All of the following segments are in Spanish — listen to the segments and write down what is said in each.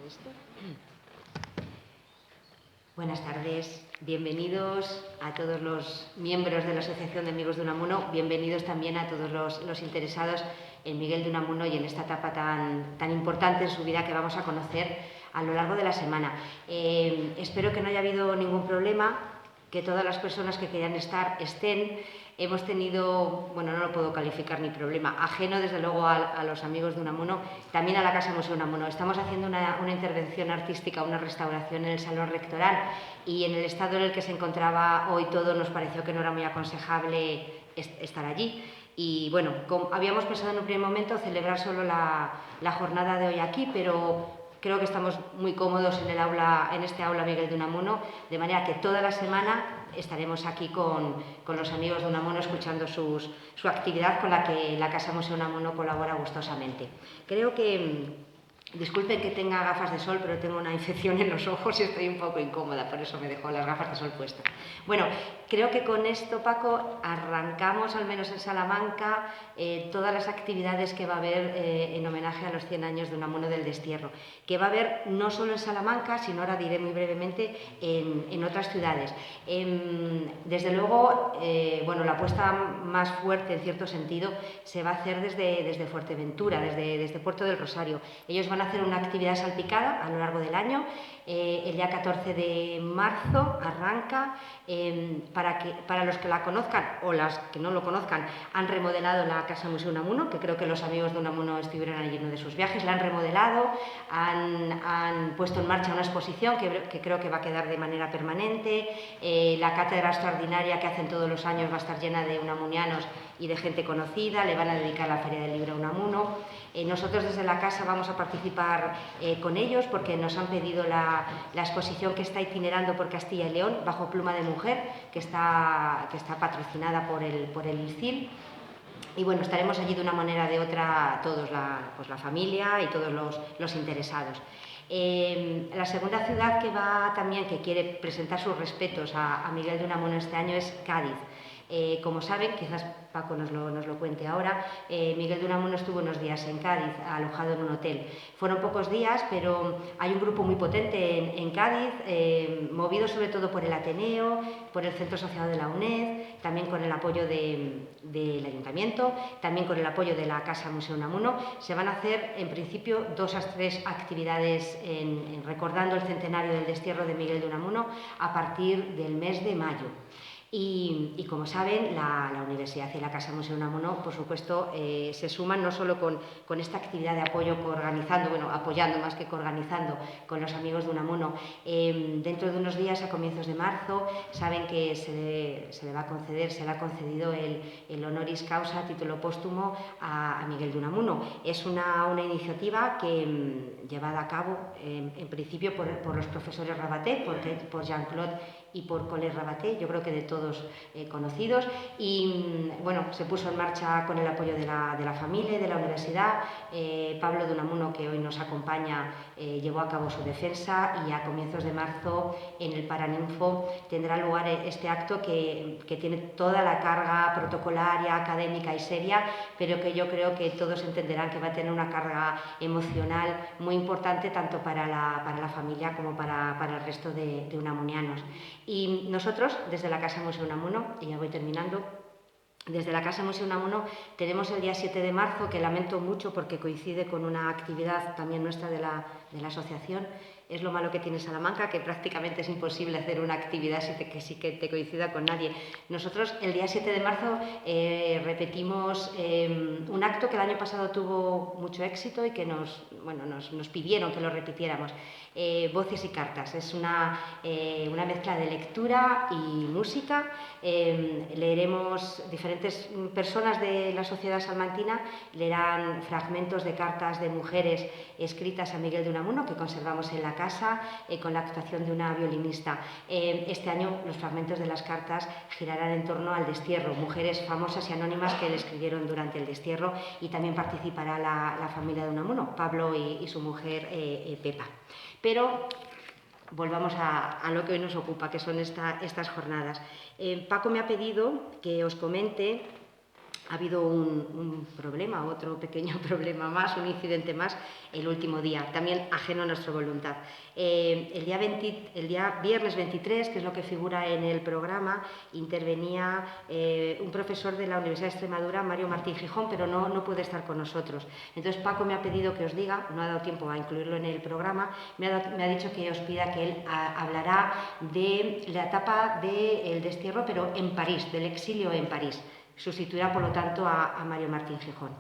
esto. Buenas tardes, bienvenidos a todos los miembros de la Asociación de Amigos de Unamuno, bienvenidos también a todos los interesados en Miguel de Unamuno y en esta etapa tan importante en su vida que vamos a conocer a lo largo de la semana. Espero que no haya habido ningún problema, que todas las personas que quieran estar estén. Hemos tenido, bueno, no lo puedo calificar ni problema, ajeno desde luego a los amigos de Unamuno, también a la Casa Museo Unamuno. Estamos haciendo una intervención artística, una restauración en el Salón Rectoral y en el estado en el que se encontraba hoy todo nos pareció que no era muy aconsejable estar allí. Y bueno, habíamos pensado en un primer momento celebrar solo la jornada de hoy aquí, pero creo que estamos muy cómodos en este aula Miguel de Unamuno, de manera que toda la semana estaremos aquí con los amigos de Unamuno escuchando su actividad con la que la Casa Museo Unamuno colabora gustosamente. Creo que, disculpen que tenga gafas de sol, pero tengo una infección en los ojos y estoy un poco incómoda, por eso me dejo las gafas de sol puestas. Bueno, creo que con esto, Paco, arrancamos, al menos en Salamanca, todas las actividades que va a haber en homenaje a los 100 años de Unamuno del Destierro, que va a haber no solo en Salamanca, sino ahora diré muy brevemente en otras ciudades. Desde luego, bueno, la apuesta más fuerte, en cierto sentido, se va a hacer desde Fuerteventura, desde Puerto del Rosario. Ellos van a hacer una actividad salpicada a lo largo del año. El día 14 de marzo arranca. Para los que la conozcan o las que no lo conozcan, han remodelado la Casa Museo Unamuno, que creo que los amigos de Unamuno estuvieron allí en uno de sus viajes, la han remodelado, han puesto en marcha una exposición que creo que va a quedar de manera permanente. La cátedra extraordinaria que hacen todos los años va a estar llena de unamunianos y de gente conocida, le van a dedicar la Feria del Libro a Unamuno. Nosotros desde la casa vamos a participar con ellos porque nos han pedido la exposición que está itinerando por Castilla y León bajo pluma de mujer, que está patrocinada por el ICIL. Y bueno, estaremos allí de una manera o de otra todos, la familia y todos los interesados. La segunda ciudad que quiere presentar sus respetos a Miguel de Unamuno este año es Cádiz. Como saben, quizás Paco nos lo cuente ahora, Miguel de Unamuno estuvo unos días en Cádiz, alojado en un hotel. Fueron pocos días, pero hay un grupo muy potente en Cádiz, movido sobre todo por el Ateneo, por el Centro Asociado de la UNED, también con el apoyo del Ayuntamiento, también con el apoyo de la Casa Museo Unamuno. Se van a hacer, en principio, 2 a 3 actividades recordando el centenario del destierro de Miguel de Unamuno a partir del mes de mayo. Y como saben, la Universidad y la Casa Museo Unamuno, por supuesto, se suman no solo con esta actividad de apoyo apoyando más que organizando con los amigos de Unamuno. Dentro de unos días, a comienzos de marzo, saben que se le ha concedido el honoris causa, título póstumo, a Miguel de Unamuno. Es una iniciativa que, llevada a cabo, en principio, por los profesores Rabaté, por Jean-Claude y por Collet Rabaté, yo creo que de todos conocidos, y bueno, se puso en marcha con el apoyo de la familia y de la universidad. Pablo de Unamuno, que hoy nos acompaña, llevó a cabo su defensa y a comienzos de marzo en el Paraninfo tendrá lugar este acto que tiene toda la carga protocolaria, académica y seria, pero que yo creo que todos entenderán que va a tener una carga emocional muy importante tanto para la familia como para el resto de unamunianos. Y nosotros, desde la Casa Museo Unamuno, y ya voy terminando, desde la Casa Museo Unamuno tenemos el día 7 de marzo, que lamento mucho porque coincide con una actividad también nuestra de la asociación. Es lo malo que tiene Salamanca, que prácticamente es imposible hacer una actividad que te coincida con nadie. Nosotros el día 7 de marzo repetimos un acto que el año pasado tuvo mucho éxito y que nos pidieron que lo repitiéramos. Voces y cartas. Es una mezcla de lectura y música. Leeremos, diferentes personas de la sociedad salmantina leerán fragmentos de cartas de mujeres escritas a Miguel de Unamuno, que conservamos en la casa, con la actuación de una violinista. Este año los fragmentos de las cartas girarán en torno al destierro, mujeres famosas y anónimas que le escribieron durante el destierro, y también participará la familia de Unamuno, Pablo y su mujer Pepa. Pero volvamos a lo que hoy nos ocupa, que son estas jornadas. Paco me ha pedido que os comente ha habido un problema, otro pequeño problema más, un incidente más, el último día, también ajeno a nuestra voluntad. El día viernes 23, que es lo que figura en el programa, intervenía un profesor de la Universidad de Extremadura, Mario Martín Gijón, pero no puede estar con nosotros. Entonces Paco me ha pedido que os diga, no ha dado tiempo a incluirlo en el programa, me ha dicho que os pida que él hablará de la etapa del destierro, pero en París, del exilio en París. Sustituirá, por lo tanto, a Mario Martín Gijón.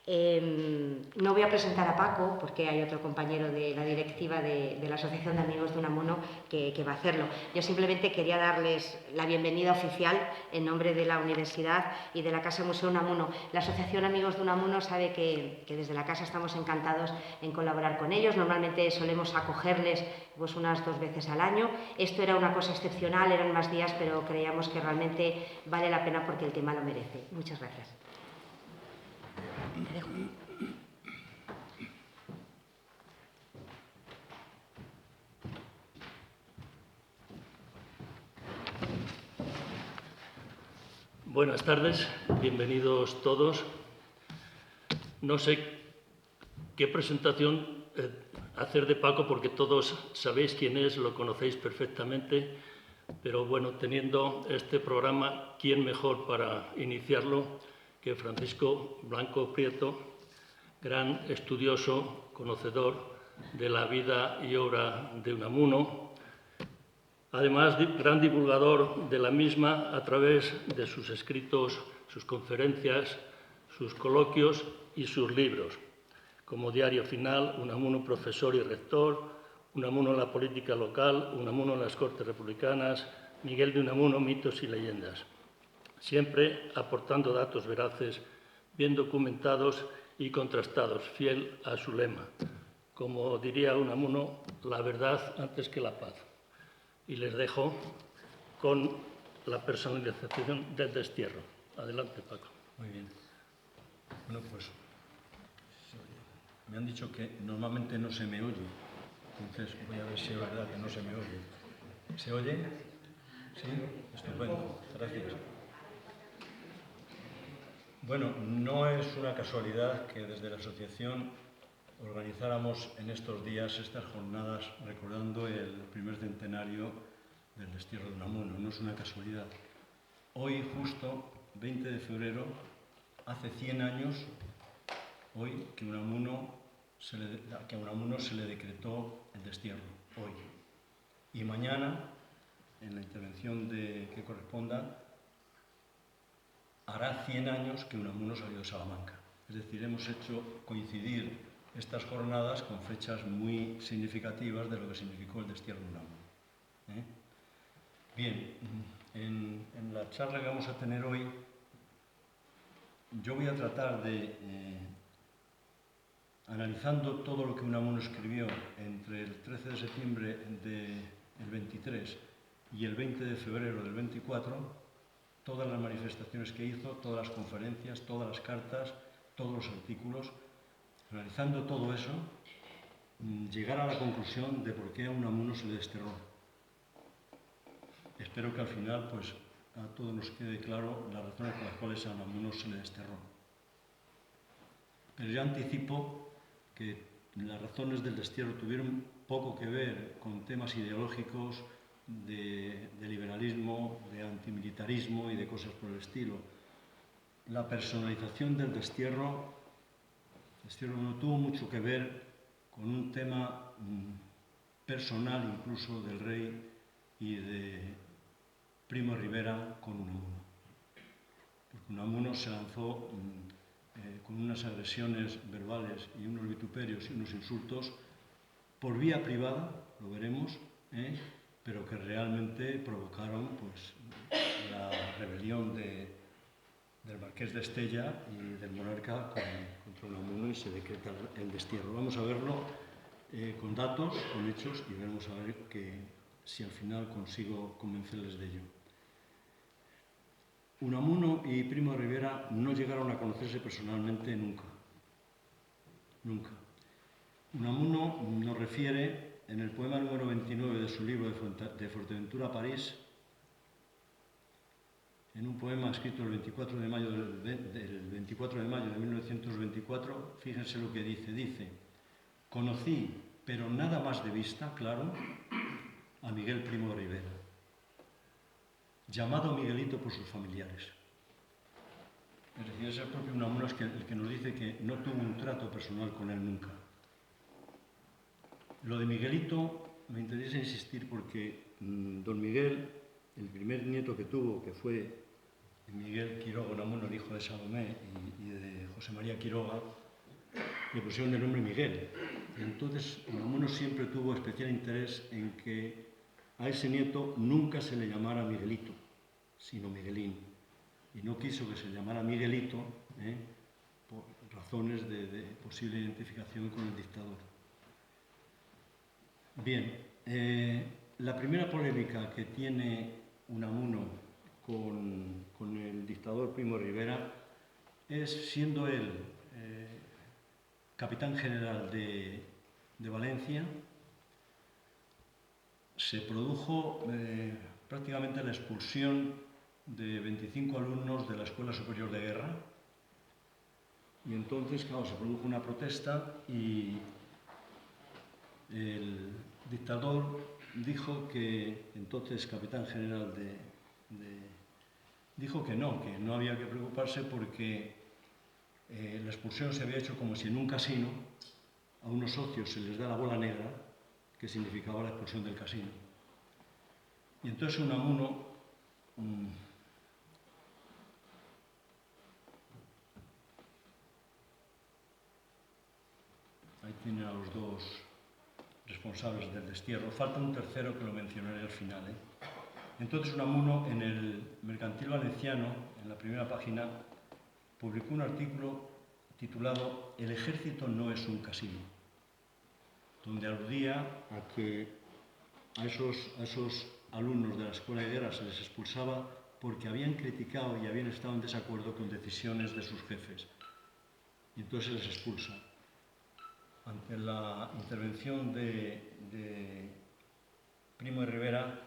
No voy a presentar a Paco, porque hay otro compañero de la directiva de la Asociación de Amigos de Unamuno que va a hacerlo. Yo simplemente quería darles la bienvenida oficial en nombre de la Universidad y de la Casa Museo Unamuno. La Asociación Amigos de Unamuno sabe que desde la Casa estamos encantados en colaborar con ellos. Normalmente solemos acogerles pues unas 2 veces al año. Esto era una cosa excepcional, eran más días, pero creíamos que realmente vale la pena porque el tema lo merece. Muchas gracias. Te dejo. Buenas tardes, bienvenidos todos. No sé qué presentación hacer de Paco porque todos sabéis quién es, lo conocéis perfectamente, pero bueno, teniendo este programa, ¿quién mejor para iniciarlo que Francisco Blanco Prieto, gran estudioso, conocedor de la vida y obra de Unamuno, además gran divulgador de la misma a través de sus escritos, sus conferencias, sus coloquios y sus libros, como Diario Final, Unamuno profesor y rector, Unamuno en la política local, Unamuno en las Cortes Republicanas, Miguel de Unamuno, mitos y leyendas, siempre aportando datos veraces, bien documentados y contrastados, fiel a su lema. Como diría Unamuno, la verdad antes que la paz. Y les dejo con la personalización del destierro. Adelante, Paco. Muy bien. Bueno, pues me han dicho que normalmente no se me oye, entonces voy a ver si es verdad que no se me oye. ¿Se oye? Sí, estupendo, gracias. Bueno, no es una casualidad que desde la asociación organizáramos en estos días estas jornadas recordando el primer centenario del destierro de Unamuno. No es una casualidad. Hoy, justo 20 de febrero, hace 100 años, hoy, que a Unamuno se le decretó el destierro, hoy. Y mañana, en la intervención que corresponda, hará 100 años que Unamuno salió de Salamanca. Es decir, hemos hecho coincidir estas jornadas con fechas muy significativas de lo que significó el destierro de Unamuno. Bien, en la charla que vamos a tener hoy, yo voy a tratar de, analizando todo lo que Unamuno escribió entre el 13 de septiembre del 23 y el 20 de febrero del 24, todas las manifestaciones que hizo, todas las conferencias, todas las cartas, todos los artículos, analizando todo eso, llegar a la conclusión de por qué a Unamuno se le desterró. Espero que al final pues, a todos nos quede claro las razones por las cuales a Unamuno se le desterró. Pero ya anticipo que las razones del destierro tuvieron poco que ver con temas ideológicos, de liberalismo, de antimilitarismo y de cosas por el estilo. La personalización del destierro no tuvo mucho que ver con un tema personal incluso del rey y de Primo de Rivera con Unamuno. Porque Unamuno se lanzó con unas agresiones verbales y unos vituperios y unos insultos por vía privada, lo veremos, pero que realmente provocaron pues, la rebelión del marqués de Estella y del monarca contra Unamuno y se decreta el destierro. Vamos a verlo con datos, con hechos y veremos a ver si al final consigo convencerles de ello. Unamuno y Primo de Rivera no llegaron a conocerse personalmente nunca. Nunca. Unamuno nos refiere en el poema número 29 de su libro de Fuerteventura a París, en un poema escrito el 24 de mayo de 1924, fíjense lo que dice. Dice: conocí, pero nada más de vista, claro, a Miguel Primo de Rivera, llamado Miguelito por sus familiares. Es decir, es el propio Unamuno el que nos dice que no tuvo un trato personal con él nunca. Lo de Miguelito me interesa insistir porque don Miguel, el primer nieto que tuvo, que fue Miguel Quiroga Unamuno, el hijo de Salomé y de José María Quiroga, le pusieron el nombre Miguel. Entonces Unamuno siempre tuvo especial interés en que a ese nieto nunca se le llamara Miguelito, sino Miguelín. Y no quiso que se llamara Miguelito por razones de posible identificación con el dictador. Bien, la primera polémica que tiene Unamuno con el dictador Primo de Rivera es, siendo él capitán general de Valencia, se produjo prácticamente la expulsión de 25 alumnos de la Escuela Superior de Guerra, y entonces, claro, se produjo una protesta y el dictador dijo que, entonces capitán general dijo que no había que preocuparse porque la expulsión se había hecho como si en un casino a unos socios se les da la bola negra, que significaba la expulsión del casino. Y entonces Unamuno ahí tiene a los dos responsables del destierro. Falta un tercero que lo mencionaré al final. Entonces Unamuno, en el Mercantil Valenciano, en la primera página, publicó un artículo titulado «El ejército no es un casino», donde aludía a que a esos alumnos de la Escuela de Guerra se les expulsaba porque habían criticado y habían estado en desacuerdo con decisiones de sus jefes. Y entonces se les expulsa. Ante la intervención de Primo de Rivera,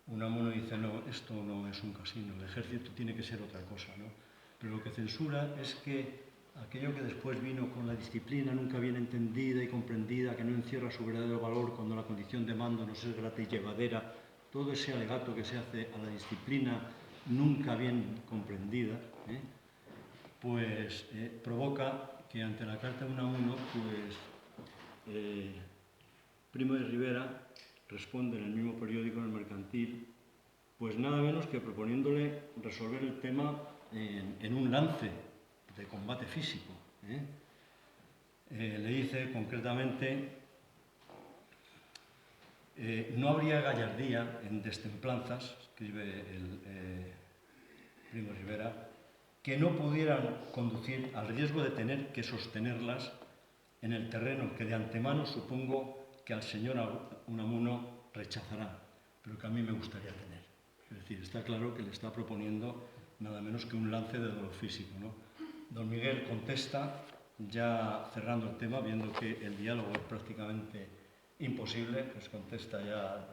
Unamuno dice: no, esto no es un casino, el ejército tiene que ser otra cosa, ¿no? Pero lo que censura es que aquello que después vino con la disciplina nunca bien entendida y comprendida, que no encierra su verdadero valor cuando la condición de mando no es grata y llevadera, todo ese alegato que se hace a la disciplina nunca bien comprendida, pues provoca que ante la carta de Unamuno, pues Primo de Rivera responde en el mismo periódico, en el Mercantil, pues nada menos que proponiéndole resolver el tema en un lance de combate físico. Le dice concretamente: no habría gallardía en destemplanzas, escribe el Primo de Rivera, que no pudieran conducir al riesgo de tener que sostenerlas en el terreno que de antemano supongo que al señor Unamuno rechazará, pero que a mí me gustaría tener. Es decir, está claro que le está proponiendo nada menos que un lance de dolor físico, ¿no? Don Miguel contesta, ya cerrando el tema, viendo que el diálogo es prácticamente imposible, pues contesta ya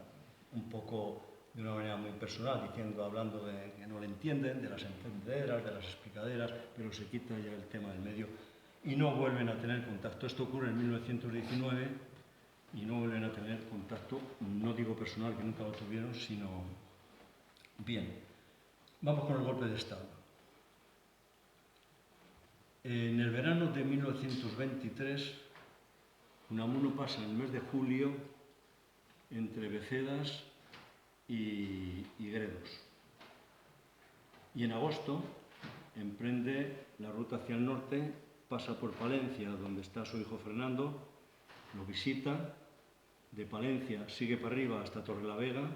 un poco de una manera muy personal, hablando de que no le entienden, de las entendederas, de las explicaderas, pero se quita ya el tema del medio y no vuelven a tener contacto. Esto ocurre en 1919 y no vuelven a tener contacto, no digo personal, que nunca lo tuvieron, sino... Bien, vamos con el golpe de Estado. En el verano de 1923, Unamuno pasa el mes de julio entre Becedas y Gredos. Y en agosto emprende la ruta hacia el norte, pasa por Palencia, donde está su hijo Fernando, lo visita, de Palencia sigue para arriba hasta Torrelavega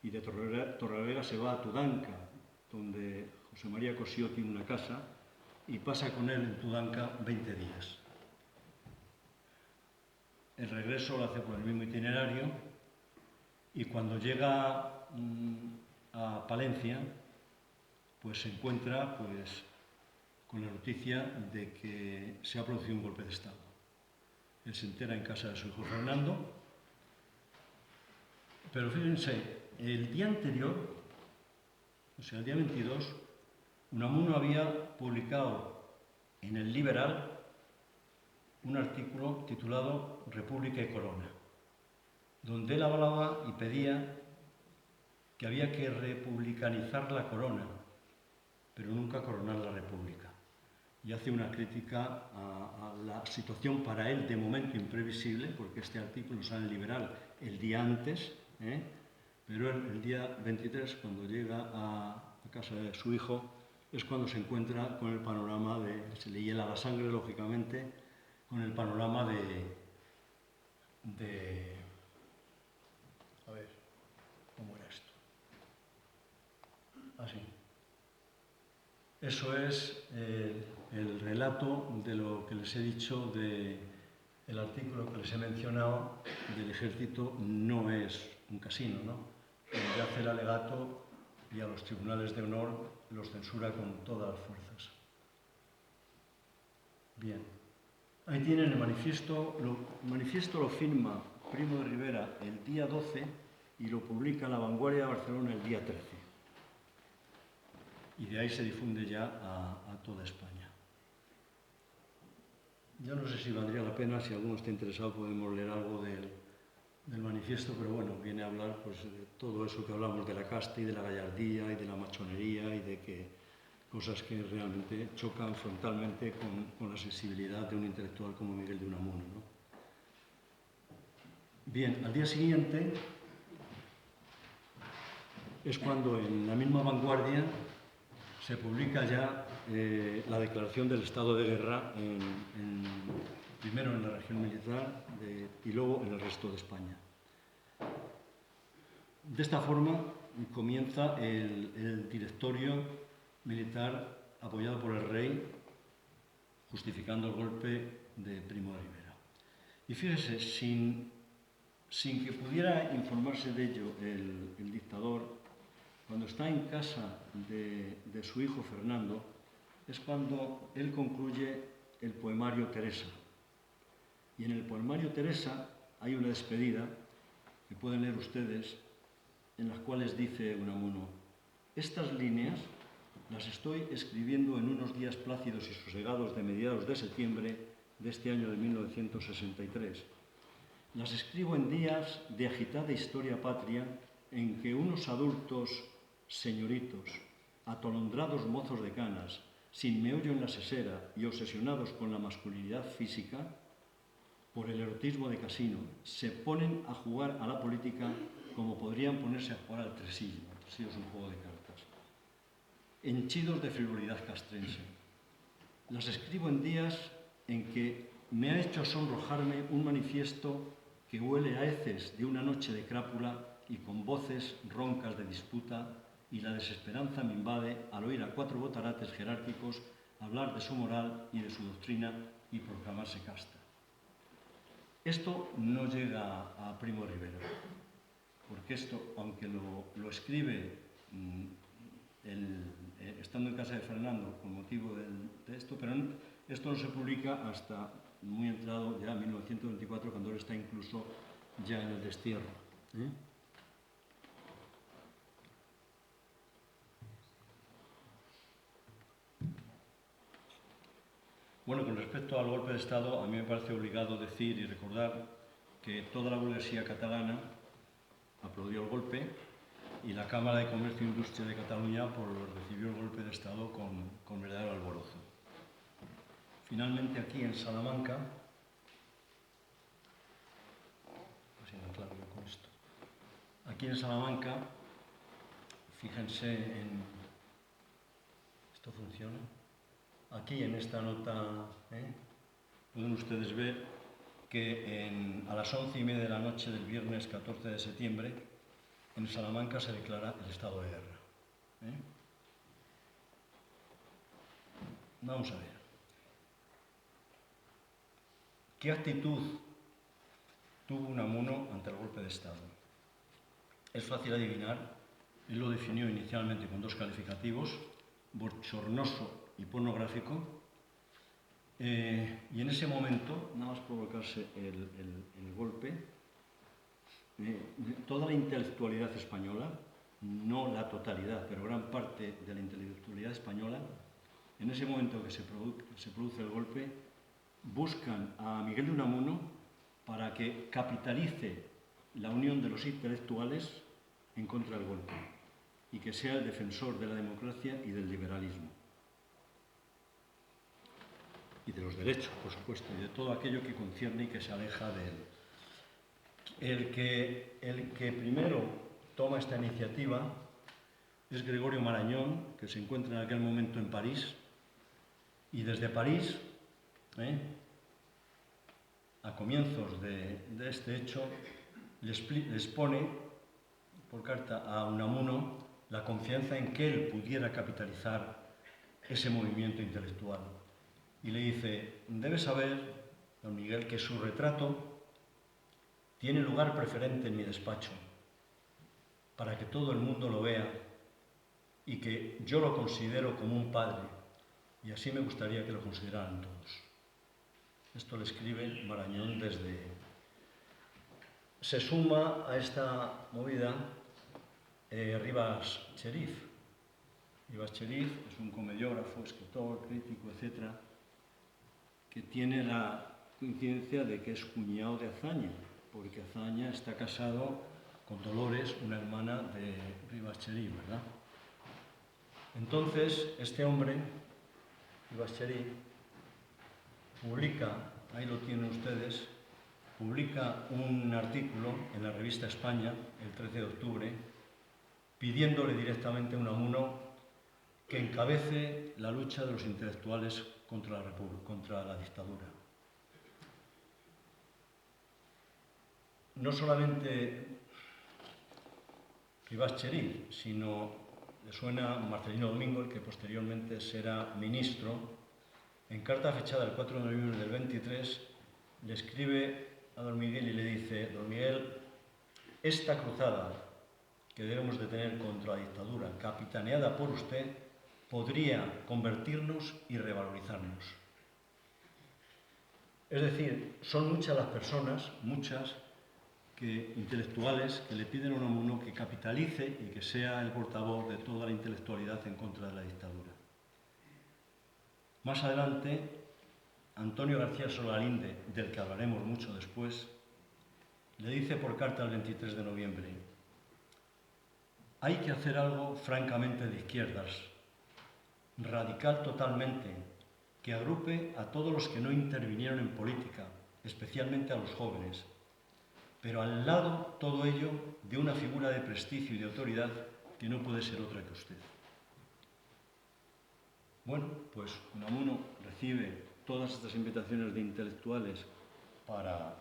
y de Torrelavega se va a Tudanca, donde José María Cosío tiene una casa, y pasa con él en Tudanca 20 días. El regreso lo hace por el mismo itinerario y cuando llega a Palencia, pues se encuentra con la noticia de que se ha producido un golpe de Estado. Él se entera en casa de su hijo Fernando, pero fíjense, el día anterior O sea, el día 22, Unamuno había publicado en el Liberal un artículo titulado República y Corona, donde él hablaba y pedía que había que republicanizar la corona, pero nunca coronar la república. Y hace una crítica a la situación para él de momento imprevisible, porque este artículo sale en Liberal el día antes, pero el día 23, cuando llega a casa de su hijo, es cuando se encuentra con el panorama se le hiela la sangre, lógicamente, con el panorama a ver, ¿cómo era esto? Así. Eso es el relato de lo que les he dicho del artículo que les he mencionado del ejército. No es un casino, ¿no? Donde hace el alegato y a los tribunales de honor los censura con todas las fuerzas. Bien. Ahí tienen el manifiesto. El manifiesto lo firma Primo de Rivera el día 12 y lo publica La Vanguardia de Barcelona el día 13. Y de ahí se difunde ya a toda España. Yo no sé si valdría la pena, si alguno está interesado podemos leer algo del manifiesto, pero bueno, viene a hablar pues, de todo eso que hablamos de la casta y de la gallardía y de la machonería y de que cosas que realmente chocan frontalmente con la sensibilidad de un intelectual como Miguel de Unamuno, ¿no? Bien, al día siguiente es cuando en la misma Vanguardia se publica ya la declaración del estado de guerra, primero en la región militar y luego en el resto de España. De esta forma comienza el directorio militar apoyado por el rey, justificando el golpe de Primo de Rivera. Y fíjese, sin que pudiera informarse de ello el dictador, cuando está en casa de su hijo Fernando, es cuando él concluye el poemario Teresa. Y en el poemario Teresa hay una despedida que pueden leer ustedes, en las cuales dice Unamuno: estas líneas las estoy escribiendo en unos días plácidos y sosegados de mediados de septiembre de este año de 1963. Las escribo en días de agitada historia patria en que unos adultos señoritos, atolondrados mozos de canas, sin meollo en la sesera y obsesionados con la masculinidad física, por el erotismo de casino, se ponen a jugar a la política como podrían ponerse a jugar al tresillo. El tresillo es un juego de cartas. Henchidos de frivolidad castrense. Las escribo en días en que me ha hecho sonrojarme un manifiesto que huele a heces de una noche de crápula y con voces roncas de disputa, y la desesperanza me invade al oír a 4 botarates jerárquicos hablar de su moral y de su doctrina y proclamarse casta. Esto no llega a Primo de Rivera, porque esto, aunque lo escribe estando en casa de Fernando con motivo de esto, pero esto no se publica hasta muy entrado ya en 1924, cuando él está incluso ya en el destierro. Bueno, con respecto al golpe de Estado, a mí me parece obligado decir y recordar que toda la burguesía catalana aplaudió el golpe y la Cámara de Comercio e Industria de Cataluña recibió el golpe de Estado con verdadero alborozo. Finalmente, aquí en Salamanca, aquí en Salamanca, fíjense en... ¿Esto funciona? Aquí en esta nota pueden ustedes ver que a las 11:30 de la noche del viernes 14 de septiembre en Salamanca se declara el estado de guerra. Vamos a ver. ¿Qué actitud tuvo Unamuno ante el golpe de Estado? Es fácil adivinar. Él lo definió inicialmente con 2 calificativos: bochornoso y pornográfico, y en ese momento, nada más provocarse el golpe, toda la intelectualidad española no la totalidad, pero gran parte de la intelectualidad española, en ese momento que se produce el golpe, buscan a Miguel de Unamuno para que capitalice la unión de los intelectuales en contra del golpe y que sea el defensor de la democracia y del liberalismo. Y de los derechos, por supuesto, y de todo aquello que concierne y que se aleja de él. El que primero toma esta iniciativa es Gregorio Marañón, que se encuentra en aquel momento en París, y desde París, a comienzos de este hecho, les pone por carta a Unamuno la confianza en que él pudiera capitalizar ese movimiento intelectual. Y le dice: debe saber, don Miguel, que su retrato tiene lugar preferente en mi despacho, para que todo el mundo lo vea y que yo lo considero como un padre, y así me gustaría que lo consideraran todos. Esto le escribe Marañón desde... Se suma a esta movida Rivas Cherif. Rivas Cherif es un comediógrafo, escritor, crítico, etc., que tiene la coincidencia de que es cuñado de Azaña, porque Azaña está casado con Dolores, una hermana de Rivas Cherif, ¿verdad? Entonces, este hombre, Rivas Cherif, publica, ahí lo tienen ustedes, publica un artículo en la revista España, el 13 de octubre, pidiéndole directamente a Unamuno que encabece la lucha de los intelectuales contra la dictadura. No solamente Rivas Cherif, sino le suena Marcelino Domingo, el que posteriormente será ministro. En carta fechada el 4 de noviembre del 23, le escribe a don Miguel y le dice: don Miguel, esta cruzada que debemos de tener contra la dictadura, capitaneada por usted, podría convertirnos y revalorizarnos. Es decir, son muchas las personas, intelectuales, que le piden a Unamuno que capitalice y que sea el portavoz de toda la intelectualidad en contra de la dictadura. Más adelante, Antonio García Solalinde, del que hablaremos mucho después, le dice por carta el 23 de noviembre: hay que hacer algo francamente de izquierdas, radical totalmente, que agrupe a todos los que no intervinieron en política, especialmente a los jóvenes, pero al lado todo ello de una figura de prestigio y de autoridad que no puede ser otra que usted. Bueno, pues Unamuno recibe todas estas invitaciones de intelectuales para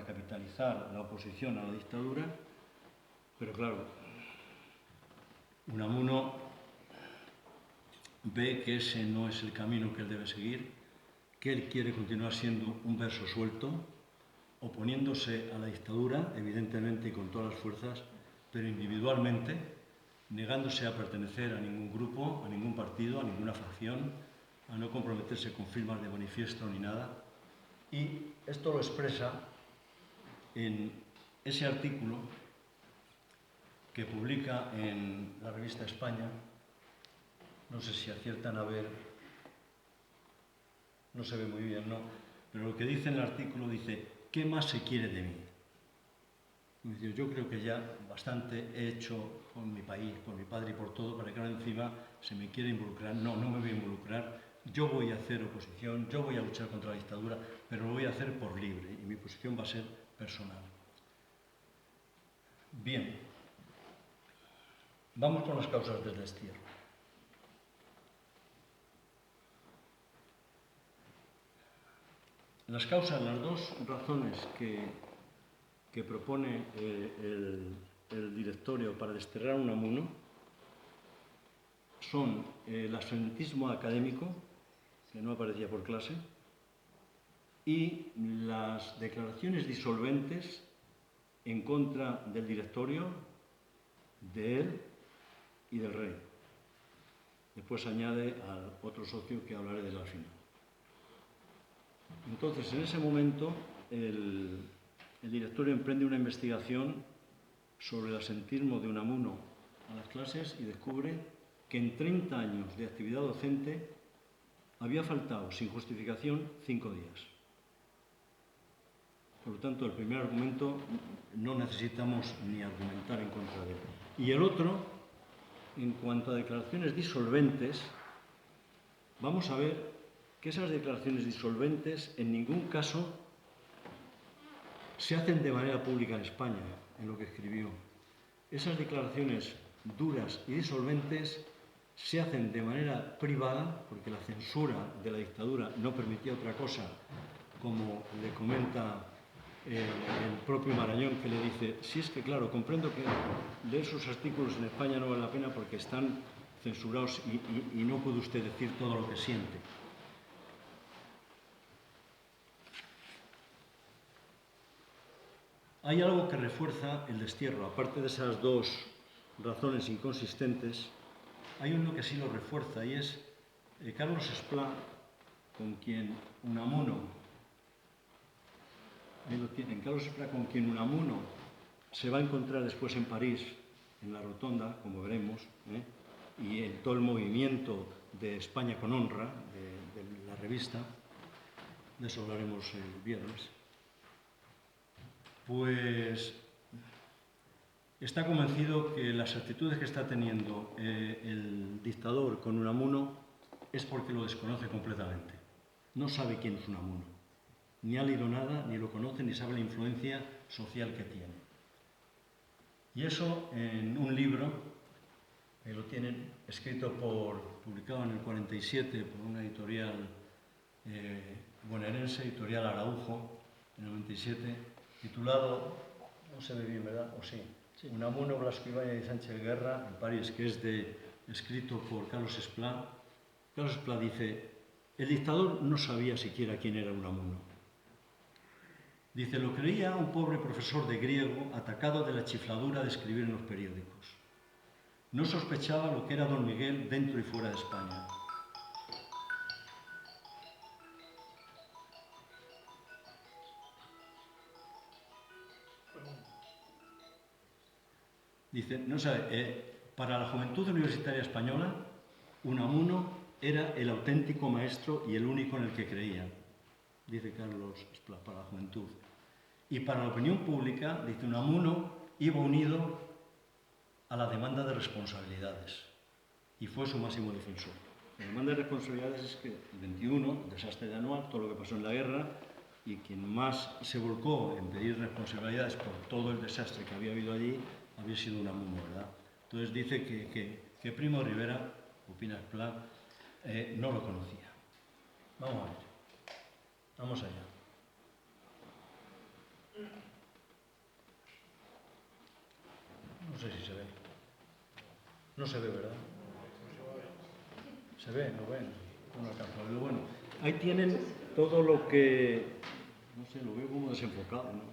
capitalizar la oposición a la dictadura, pero claro, Unamuno ve que ese no es el camino que él debe seguir, que él quiere continuar siendo un verso suelto, oponiéndose a la dictadura, evidentemente y con todas las fuerzas, pero individualmente, negándose a pertenecer a ningún grupo, a ningún partido, a ninguna facción, a no comprometerse con firmas de manifiesto ni nada. Y esto lo expresa en ese artículo que publica en la revista España. No sé si aciertan a ver, no se ve muy bien, ¿no? Pero lo que dice en el artículo dice: ¿qué más se quiere de mí? Yo creo que ya bastante he hecho por mi país, por mi padre y por todo, para que ahora encima se me quiera involucrar. No, no me voy a involucrar. Yo voy a hacer oposición, yo voy a luchar contra la dictadura, pero lo voy a hacer por libre y mi posición va a ser personal. Bien, vamos con las causas del destierro. Las causas, las dos razones que propone el directorio para desterrar a Unamuno son el absentismo académico, que no aparecía por clase, y las declaraciones disolventes en contra del directorio, de él y del rey. Después añade al otro socio que hablaré de él al final. Entonces, en ese momento, el directorio emprende una investigación sobre el absentismo de Unamuno a las clases y descubre que en 30 años de actividad docente había faltado, sin justificación, 5 días. Por lo tanto, el primer argumento no necesitamos ni argumentar en contra de él. Y el otro, en cuanto a declaraciones disolventes, vamos a ver que esas declaraciones disolventes en ningún caso se hacen de manera pública en España, en lo que escribió. Esas declaraciones duras y disolventes se hacen de manera privada, porque la censura de la dictadura no permitía otra cosa, como le comenta el propio Marañón, que le dice, sí, es que claro, comprendo que leer sus artículos en España no vale la pena porque están censurados y no puede usted decir todo lo que siente. Hay algo que refuerza el destierro, aparte de esas dos razones inconsistentes, hay uno que sí lo refuerza y es Carlos Esplá, con quien Unamuno, ahí lo tienen, Carlos Esplá, con quien Unamuno se va a encontrar después en París, en la Rotonda, como veremos, y en todo el movimiento de España con honra, de la revista, de eso hablaremos el viernes, pues está convencido que las actitudes que está teniendo el dictador con Unamuno es porque lo desconoce completamente. No sabe quién es Unamuno. Ni ha leído nada, ni lo conoce, ni sabe la influencia social que tiene. Y eso en un libro, que lo tienen escrito publicado en el 47 por una editorial bonaerense, editorial Araujo, en el 97, titulado, no se ve bien, ¿verdad? ¿O sí? Sí. Unamuno, Blasco Ibáñez y Sánchez Guerra, en París, que es escrito por Carlos Esplá. Carlos Esplá dice, el dictador no sabía siquiera quién era Unamuno. Dice, lo creía un pobre profesor de griego atacado de la chifladura de escribir en los periódicos. No sospechaba lo que era don Miguel dentro y fuera de España. Dice, no sabe, para la juventud universitaria española, Unamuno era el auténtico maestro y el único en el que creía, dice Carlos Esplá, para la juventud. Y para la opinión pública, dice, Unamuno iba unido a la demanda de responsabilidades y fue su máximo defensor. La demanda de responsabilidades es que el 21, el desastre de Anual, todo lo que pasó en la guerra, y quien más se volcó en pedir responsabilidades por todo el desastre que había habido allí, había sido Unamuno, ¿verdad? Entonces dice que Primo de Rivera, opina Esplá, no lo conocía. Vamos a ver. Vamos allá. No sé si se ve. No se ve, ¿verdad? Se ve, no ven. No alcanzo a verlo. Bueno, ahí tienen todo lo que... No sé, lo veo como desenfocado, ¿no?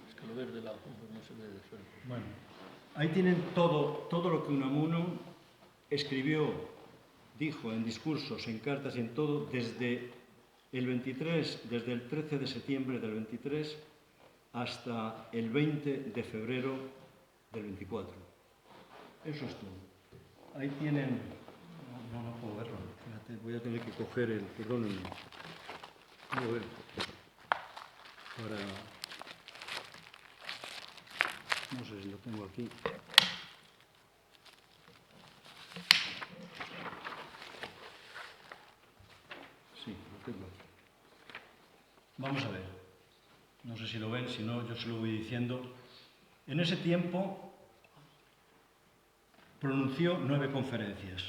Es que lo ves de lado, no se ve de suelo. Bueno, ahí tienen todo lo que Unamuno escribió, dijo en discursos, en cartas y en todo, desde el 13 de septiembre del 23 hasta el 20 de febrero del 24. Eso es todo. Ahí tienen... No puedo verlo. Fíjate, voy a tener que coger el... Perdónenme. A ver. Para... No sé si lo tengo aquí. Sí, lo tengo aquí. Vamos a ver. No sé si lo ven, si no, yo se lo voy diciendo. En ese tiempo pronunció 9 conferencias.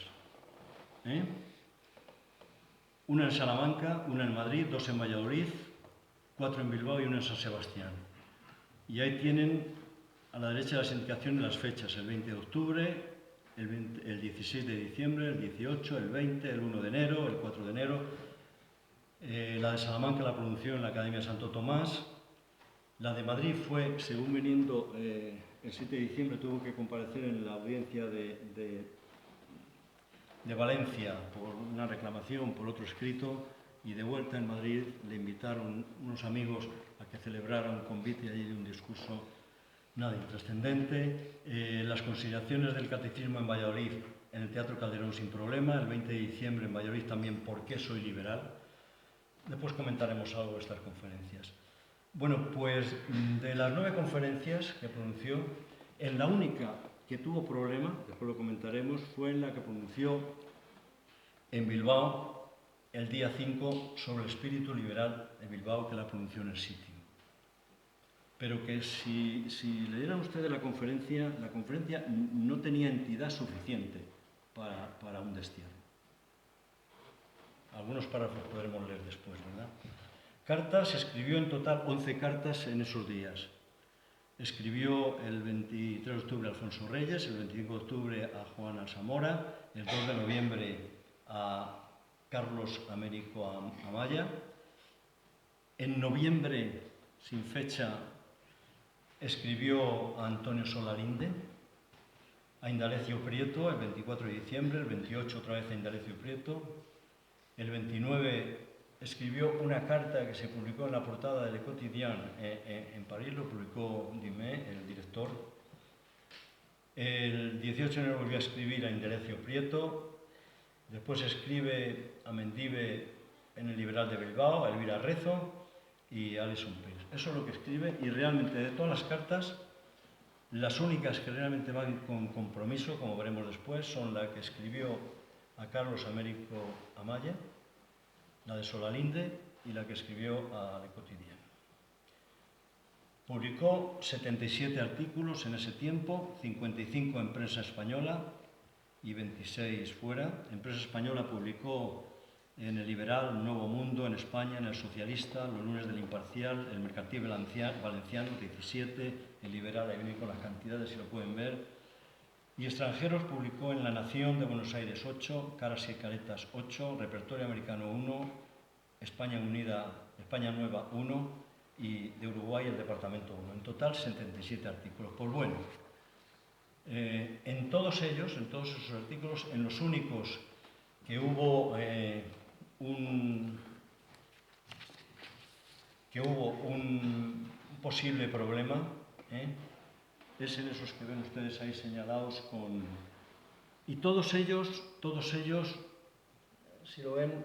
Una en Salamanca, una en Madrid, 2 en Valladolid, 4 en Bilbao y una en San Sebastián. Y ahí tienen a la derecha las indicaciones las fechas, el 20 de octubre, el 16 de diciembre, el 18, el 20, el 1 de enero, el 4 de enero. La de Salamanca la pronunció en la Academia Santo Tomás. La de Madrid fue, según viniendo, el 7 de diciembre tuvo que comparecer en la audiencia de Valencia por una reclamación, por otro escrito, y de vuelta en Madrid le invitaron unos amigos a que celebrara un convite allí de un discurso nada intrascendente. Las consideraciones del catecismo en Valladolid, en el Teatro Calderón sin problema. El 20 de diciembre en Valladolid también ¿Por qué soy liberal? Después comentaremos algo de estas conferencias. Bueno, pues de las 9 conferencias que pronunció, en la única que tuvo problema, después lo comentaremos, fue en la que pronunció en Bilbao el día 5 sobre el espíritu liberal de Bilbao, que la pronunció en el sitio. Pero que si leyeran ustedes la conferencia no tenía entidad suficiente para un destierro. Algunos párrafos podremos leer después, ¿verdad? Cartas, escribió en total 11 cartas en esos días. Escribió el 23 de octubre a Alfonso Reyes, el 25 de octubre a Juan Alsamora, el 2 de noviembre a Carlos Américo Amaya. En noviembre, sin fecha, escribió a Antonio Solalinde, a Indalecio Prieto, el 24 de diciembre, el 28 otra vez a Indalecio Prieto. El 29 escribió una carta que se publicó en la portada de Le Quotidien en París, lo publicó Dimé, el director. El 18 de enero volvió a escribir a Indalecio Prieto. Después escribe a Mendive en el Liberal de Bilbao, a Elvira Rezo y a Alison Pérez. Eso es lo que escribe, y realmente de todas las cartas, las únicas que realmente van con compromiso, como veremos después, son la que escribió a Carlos Américo Amaya, la de Solalinde y la que escribió a Le Quotidien. Publicó 77 artículos en ese tiempo, 55 en prensa española y 26 fuera. En prensa española publicó en El Liberal, Nuevo Mundo, en España, en El Socialista, Los lunes del Imparcial, El Mercantil Valenciano, 17, El Liberal, ahí viene con las cantidades si lo pueden ver. Y extranjeros publicó en La Nación de Buenos Aires 8, Caras y Caretas 8, Repertorio Americano 1, España Unida, España Nueva 1 y de Uruguay el Departamento 1. En total 77 artículos. Pues bueno, en todos ellos, en todos esos artículos, en los únicos que hubo un posible problema, es en esos que ven ustedes ahí señalados con... Y todos ellos, si lo ven,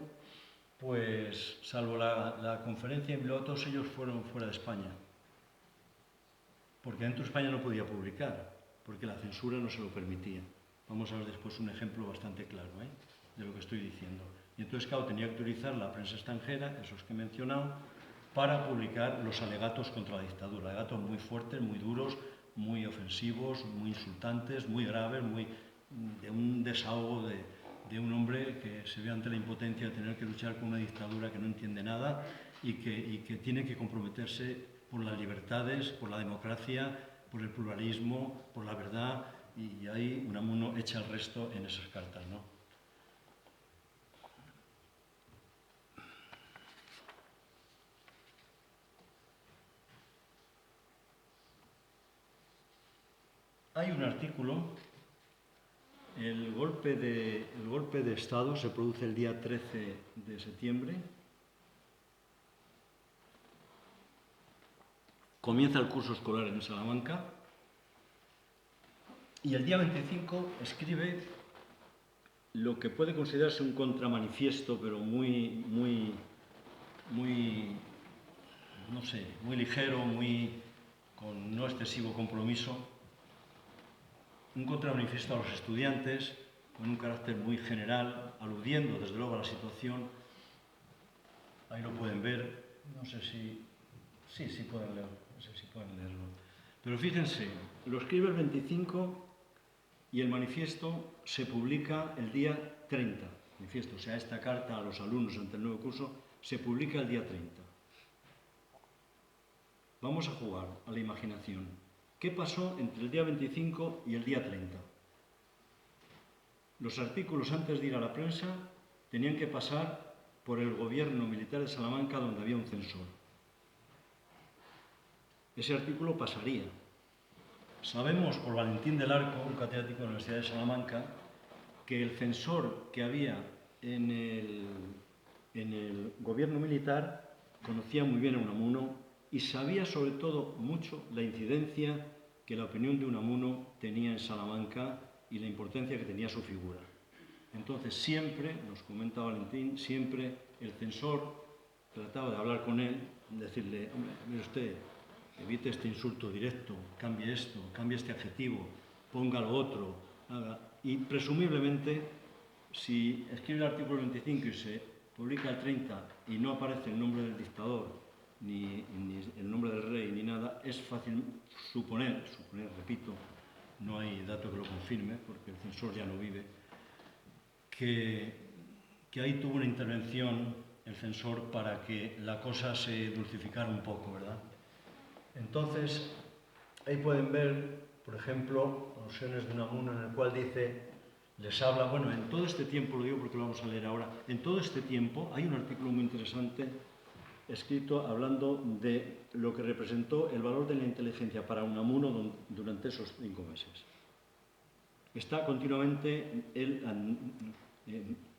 pues salvo la conferencia en Bilbao, todos ellos fueron fuera de España. Porque dentro de España no podía publicar, porque la censura no se lo permitía. Vamos a ver después un ejemplo bastante claro de lo que estoy diciendo. Y entonces, claro, tenía que utilizar la prensa extranjera, esos que he mencionado, para publicar los alegatos contra la dictadura. Alegatos muy fuertes, muy duros, muy ofensivos, muy insultantes, muy graves, de un desahogo de un hombre que se ve ante la impotencia de tener que luchar con una dictadura que no entiende nada y que tiene que comprometerse por las libertades, por la democracia, por el pluralismo, por la verdad, y ahí Unamuno echa el resto en esas cartas, ¿no? Hay un artículo, el golpe de Estado se produce el día 13 de septiembre. Comienza el curso escolar en Salamanca y el día 25 escribe lo que puede considerarse un contramanifiesto, pero muy ligero, con no excesivo compromiso. Un contramanifiesto a los estudiantes, con un carácter muy general, aludiendo desde luego a la situación. Ahí lo pueden ver, no sé si... Sí pueden leerlo, no sé si pueden leerlo. Pero fíjense, lo escribe el 25 y el manifiesto se publica el día 30. Manifiesto, o sea, esta carta a los alumnos ante el nuevo curso se publica el día 30. Vamos a jugar a la imaginación. ¿Qué pasó entre el día 25 y el día 30? Los artículos, antes de ir a la prensa, tenían que pasar por el gobierno militar de Salamanca, donde había un censor. Ese artículo pasaría. Sabemos por Valentín del Arco, un catedrático de la Universidad de Salamanca, que el censor que había en el gobierno militar conocía muy bien a Unamuno y sabía sobre todo mucho la incidencia que la opinión de Unamuno tenía en Salamanca y la importancia que tenía su figura. Entonces siempre, nos comenta Valentín, siempre el censor trataba de hablar con él, decirle, hombre, mire usted, evite este insulto directo, cambie esto, cambie este adjetivo, ponga lo otro, haga. Y presumiblemente, si escribe el artículo 25 y se publica el 30 y no aparece el nombre del dictador, ni el nombre del rey, ni nada, es fácil suponer, repito, no hay dato que lo confirme, porque el censor ya no vive, que ahí tuvo una intervención el censor para que la cosa se dulcificara un poco, ¿verdad? Entonces, ahí pueden ver, por ejemplo, Alusiones de Unamuno, en el cual dice, les habla, bueno, en todo este tiempo, lo digo porque lo vamos a leer ahora, en todo este tiempo hay un artículo muy interesante escrito hablando de lo que representó el valor de la inteligencia para Unamuno durante esos 5 meses. Está continuamente él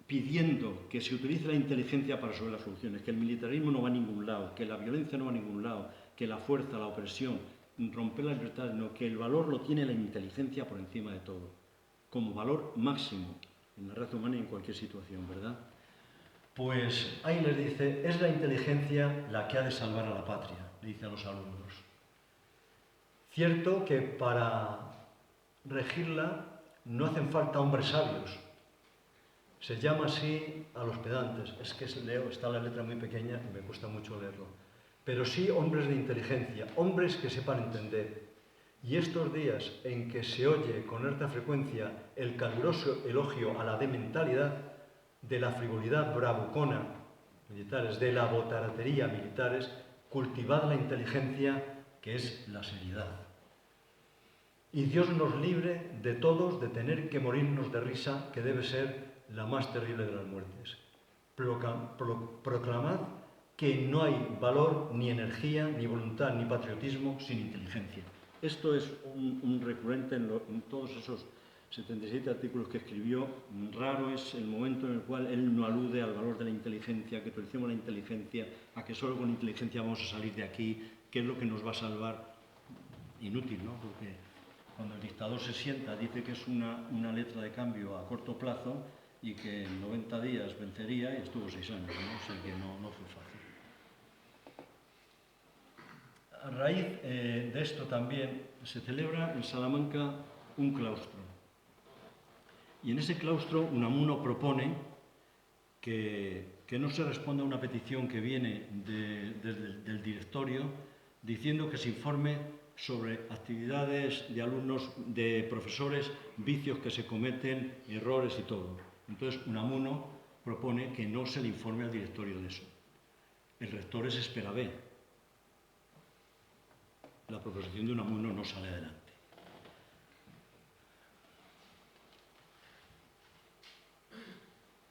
pidiendo que se utilice la inteligencia para resolver las soluciones, que el militarismo no va a ningún lado, que la violencia no va a ningún lado, que la fuerza, la opresión, romper la libertad, no, que el valor lo tiene la inteligencia por encima de todo, como valor máximo en la raza humana y en cualquier situación, ¿verdad? Pues ahí les dice, es la inteligencia la que ha de salvar a la patria, le dice a los alumnos. Cierto que para regirla no hacen falta hombres sabios. Se llama así a los pedantes. Es que leo, está la letra muy pequeña y me cuesta mucho leerlo. Pero sí hombres de inteligencia, hombres que sepan entender. Y estos días en que se oye con alta frecuencia el caluroso elogio a la dementalidad, de la frivolidad bravucona militares, de la botaratería militares, cultivad la inteligencia, que es la seriedad. Y Dios nos libre de todos de tener que morirnos de risa, que debe ser la más terrible de las muertes. Proclamad que no hay valor, ni energía, ni voluntad, ni patriotismo sin inteligencia. Esto es un recurrente en todos esos 77 artículos que escribió. Raro es el momento en el cual él no alude al valor de la inteligencia, que utilicemos la inteligencia, a que solo con inteligencia vamos a salir de aquí, que es lo que nos va a salvar. Inútil, ¿no? Porque cuando el dictador se sienta, dice que es una letra de cambio a corto plazo y que en 90 días vencería y estuvo 6 años, ¿no? O sea que no fue fácil. A raíz de esto también se celebra en Salamanca un claustro. Y en ese claustro Unamuno propone que no se responda a una petición que viene del directorio diciendo que se informe sobre actividades de alumnos, de profesores, vicios que se cometen, errores y todo. Entonces Unamuno propone que no se le informe al directorio de eso. El rector es Esperabé. La proposición de Unamuno no sale adelante.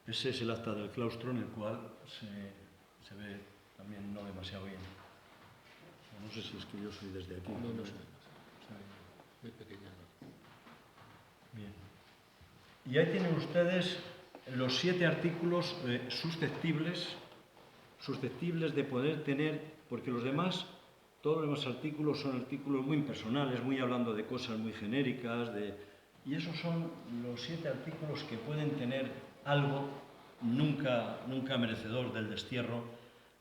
Ese es el acta del claustro en el cual se ve también no demasiado bien. No sé si es que yo soy desde aquí. No sé. Muy pequeña. Bien. Y ahí tienen ustedes los 7 artículos susceptibles de poder tener, porque los demás, todos los demás artículos son artículos muy impersonales, muy hablando de cosas muy genéricas, y esos son los 7 artículos que pueden tener algo, nunca merecedor del destierro,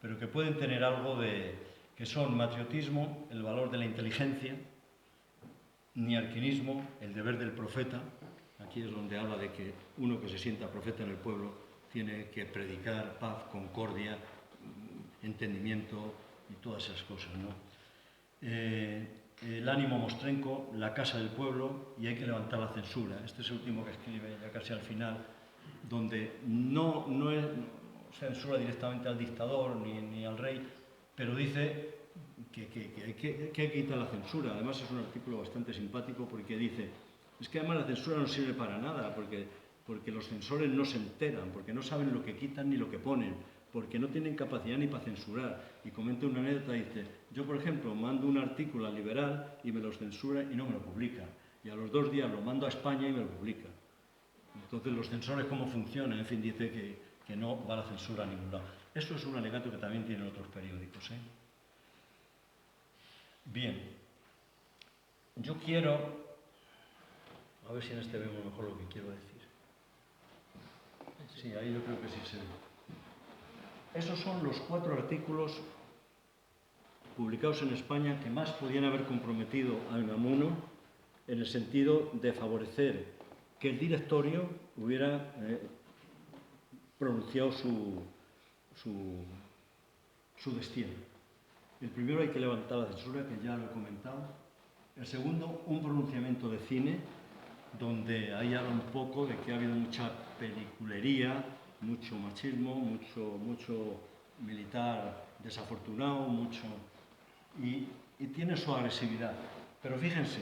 pero que pueden tener algo que son matriotismo, el valor de la inteligencia, niarquinismo, el deber del profeta. Aquí es donde habla de que uno que se sienta profeta en el pueblo tiene que predicar paz, concordia, entendimiento y todas esas cosas, ¿no? El ánimo mostrenco, la casa del pueblo, y hay que levantar la censura. Este es el último que escribe ya casi al final, donde no es censura directamente al dictador ni al rey, pero dice que hay que quitar la censura. Además es un artículo bastante simpático porque dice, es que además la censura no sirve para nada, porque los censores no se enteran, porque no saben lo que quitan ni lo que ponen, porque no tienen capacidad ni para censurar. Y comenta una anécdota y dice, yo por ejemplo mando un artículo al Liberal y me lo censura y no me lo publica. Y a los 2 días lo mando a España y me lo publica. Entonces los censores, ¿cómo funcionan? En fin, dice que no va la censura a ningún lado. Esto es un alegato que también tienen otros periódicos, ¿eh? Bien, yo quiero, a ver si en este vemos mejor lo que quiero decir. Sí, ahí yo creo que sí se ve. Esos son los 4 artículos publicados en España que más podían haber comprometido a Unamuno en el sentido de favorecer que el directorio hubiera pronunciado su destino. El primero, hay que levantar la censura, que ya lo he comentado. El segundo, un pronunciamiento de cine, donde ahí habla un poco de que ha habido mucha peliculería, mucho machismo, mucho militar desafortunado, y tiene su agresividad. Pero fíjense,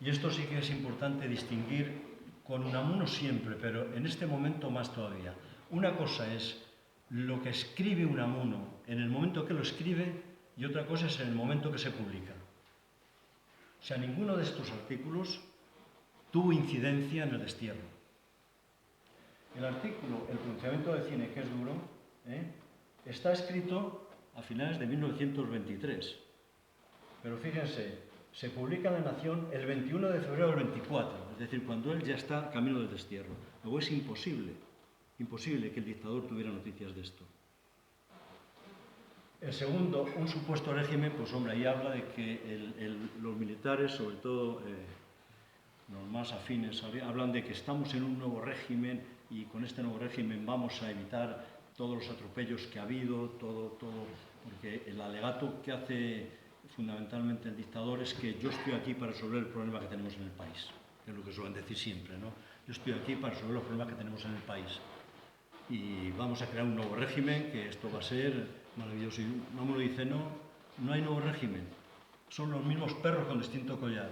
y esto sí que es importante distinguir con Unamuno siempre, pero en este momento más todavía. Una cosa es lo que escribe Unamuno en el momento que lo escribe y otra cosa es en el momento que se publica. O sea, ninguno de estos artículos tuvo incidencia en el destierro. El artículo, el pronunciamiento de cine, que es duro, está escrito a finales de 1923. Pero fíjense, se publica en La Nación el 21 de febrero del 24, es decir, cuando él ya está camino del destierro. Luego es imposible que el dictador tuviera noticias de esto. El segundo, un supuesto régimen, pues hombre, ahí habla de que los militares, sobre todo los más afines, hablan de que estamos en un nuevo régimen y con este nuevo régimen vamos a evitar todos los atropellos que ha habido, todo, porque el alegato que hace fundamentalmente el dictador es que yo estoy aquí para resolver el problema que tenemos en el país, que es lo que suelen decir siempre, ¿no? Yo estoy aquí para resolver los problemas que tenemos en el país y vamos a crear un nuevo régimen, que esto va a ser maravilloso. Y Unamuno dice, no hay nuevo régimen, son los mismos perros con distinto collar,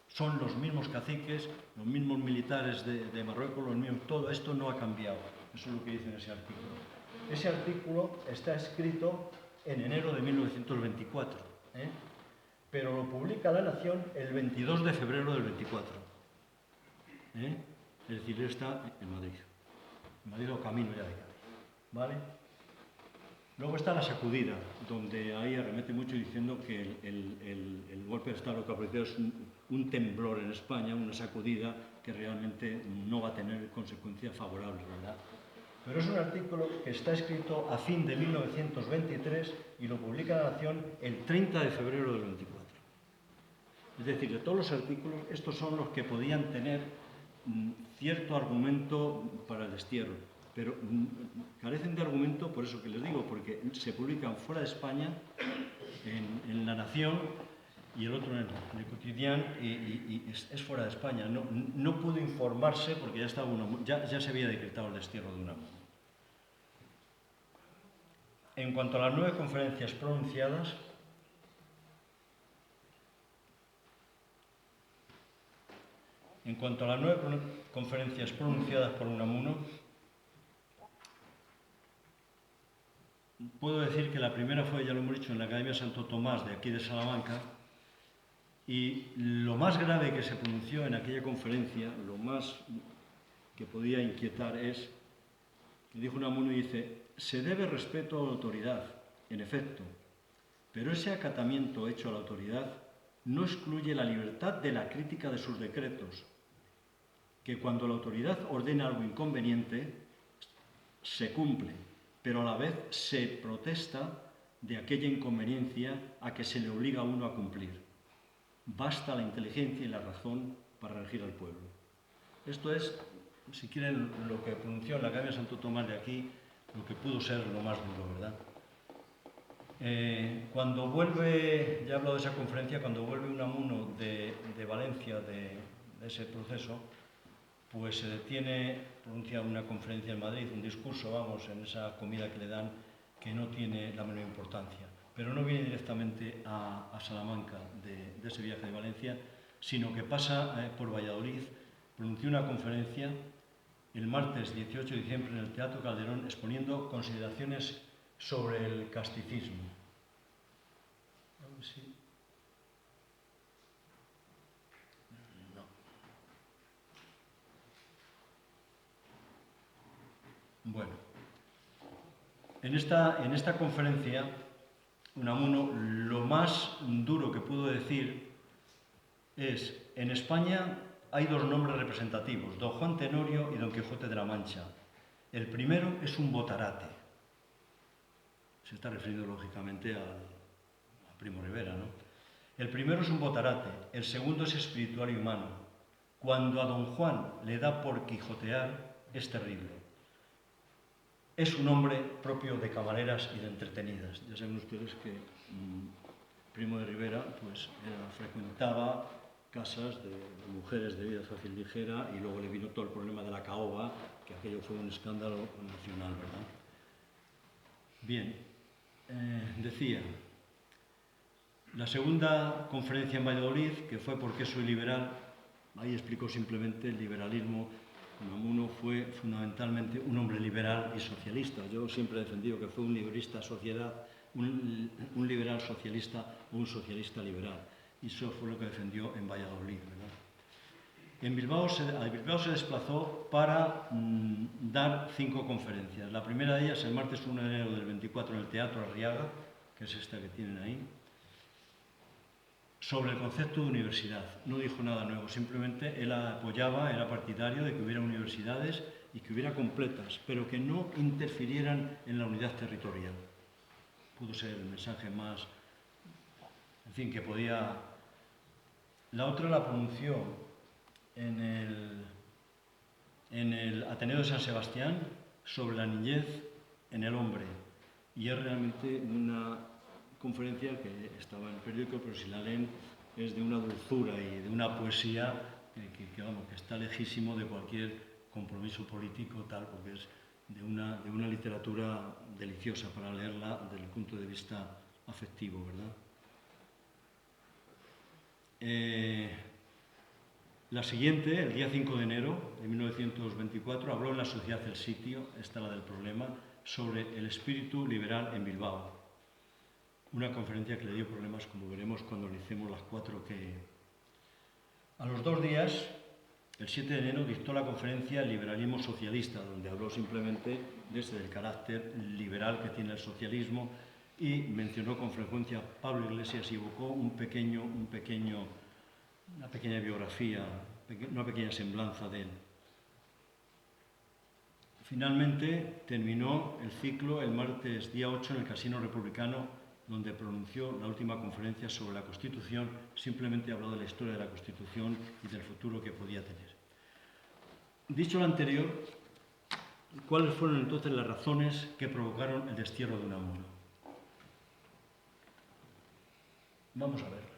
son los mismos caciques, los mismos militares de Marruecos, los mismos, todo esto no ha cambiado. Eso es lo que dice en ese artículo. Ese artículo está escrito en enero de 1924, pero lo publica La Nación el 22 de febrero del 24. Es decir, él está en Madrid o camino ya de Cádiz, ¿vale? Luego está La Sacudida, donde ahí arremete mucho diciendo que el golpe de Estado lo que ha producido es un temblor en España, una sacudida que realmente no va a tener consecuencias favorables, ¿verdad? Pero es un artículo que está escrito a fin de 1923 y lo publica La Nación el 30 de febrero del 24. Es decir, de todos los artículos, estos son los que podían tener cierto argumento para el destierro, pero carecen de argumento, por eso que les digo, porque se publican fuera de España, en La Nación, y el otro en el Quotidien, y es fuera de España. No pudo informarse porque ya se había decretado el destierro de Unamuno. En cuanto a las 9 conferencias pronunciadas, por Unamuno, puedo decir que la primera fue, ya lo hemos dicho, en la Academia Santo Tomás de aquí de Salamanca, y lo más grave que se pronunció en aquella conferencia, lo más que podía inquietar es, dijo Unamuno y dice, se debe respeto a la autoridad, en efecto, pero ese acatamiento hecho a la autoridad no excluye la libertad de la crítica de sus decretos, que cuando la autoridad ordena algo inconveniente, se cumple, pero a la vez se protesta de aquella inconveniencia a que se le obliga a uno a cumplir. Basta la inteligencia y la razón para regir al pueblo. Esto es, si quieren, lo que pronunció en la Academia Santo Tomás de aquí, lo que pudo ser lo más duro, ¿verdad? Cuando vuelve, ya he hablado de esa conferencia, cuando vuelve Unamuno de Valencia, de ese proceso, pues se detiene, pronuncia una conferencia en Madrid, un discurso, vamos, en esa comida que le dan, que no tiene la menor importancia. Pero no viene directamente a Salamanca de ese viaje de Valencia, sino que pasa por Valladolid, pronunció una conferencia el martes 18 de diciembre en el Teatro Calderón, exponiendo consideraciones sobre el casticismo. A ver si... No. Bueno, en esta conferencia, Unamuno, lo más duro que pudo decir en España hay dos nombres representativos, Don Juan Tenorio y Don Quijote de la Mancha. El primero es un botarate. Se está refiriendo lógicamente a Primo Rivera, ¿no? El primero es un botarate, el segundo es espiritual y humano. Cuando a Don Juan le da por quijotear, es terrible. Es un hombre propio de camareras y de entretenidas. Ya saben ustedes que Primo de Rivera pues, frecuentaba casas de mujeres de vida fácil y ligera, y luego le vino todo el problema de la caoba, que aquello fue un escándalo nacional, ¿verdad? Bien, decía, la segunda conferencia en Valladolid, que fue ¿Por qué soy liberal?, ahí explicó simplemente el liberalismo. Unamuno fue fundamentalmente un hombre liberal y socialista. Yo siempre he defendido que fue un liberal socialista o un socialista liberal. Y eso fue lo que defendió en Valladolid, ¿verdad? A Bilbao se desplazó para dar 5 conferencias. La primera de ellas el martes 1 de enero del 24 en el Teatro Arriaga, que es esta que tienen ahí, sobre el concepto de universidad. No dijo nada nuevo, simplemente él apoyaba, era partidario de que hubiera universidades y que hubiera completas, pero que no interfirieran en la unidad territorial. Pudo ser el mensaje más, en fin, que podía. La otra la pronunció en el Ateneo de San Sebastián sobre la niñez en el hombre, y es realmente una conferencia que estaba en el periódico, pero si la leen es de una dulzura y de una poesía que está lejísimo de cualquier compromiso político tal, porque es de una literatura deliciosa para leerla desde el punto de vista afectivo, ¿verdad? La siguiente, el día 5 de enero de 1924, habló en la Sociedad El Sitio, esta la del problema, sobre el espíritu liberal en Bilbao. Una conferencia que le dio problemas, como veremos cuando analicemos las 4 que... A los 2 días, el 7 de enero, dictó la conferencia El liberalismo socialista, donde habló simplemente desde el carácter liberal que tiene el socialismo, y mencionó con frecuencia a Pablo Iglesias y evocó una pequeña biografía, una pequeña semblanza de él. Finalmente terminó el ciclo el martes día 8 en el Casino Republicano, donde pronunció la última conferencia sobre la Constitución. Simplemente habló de la historia de la Constitución y del futuro que podía tener. Dicho lo anterior, ¿cuáles fueron entonces las razones que provocaron el destierro de Unamuno? Vamos a verlas.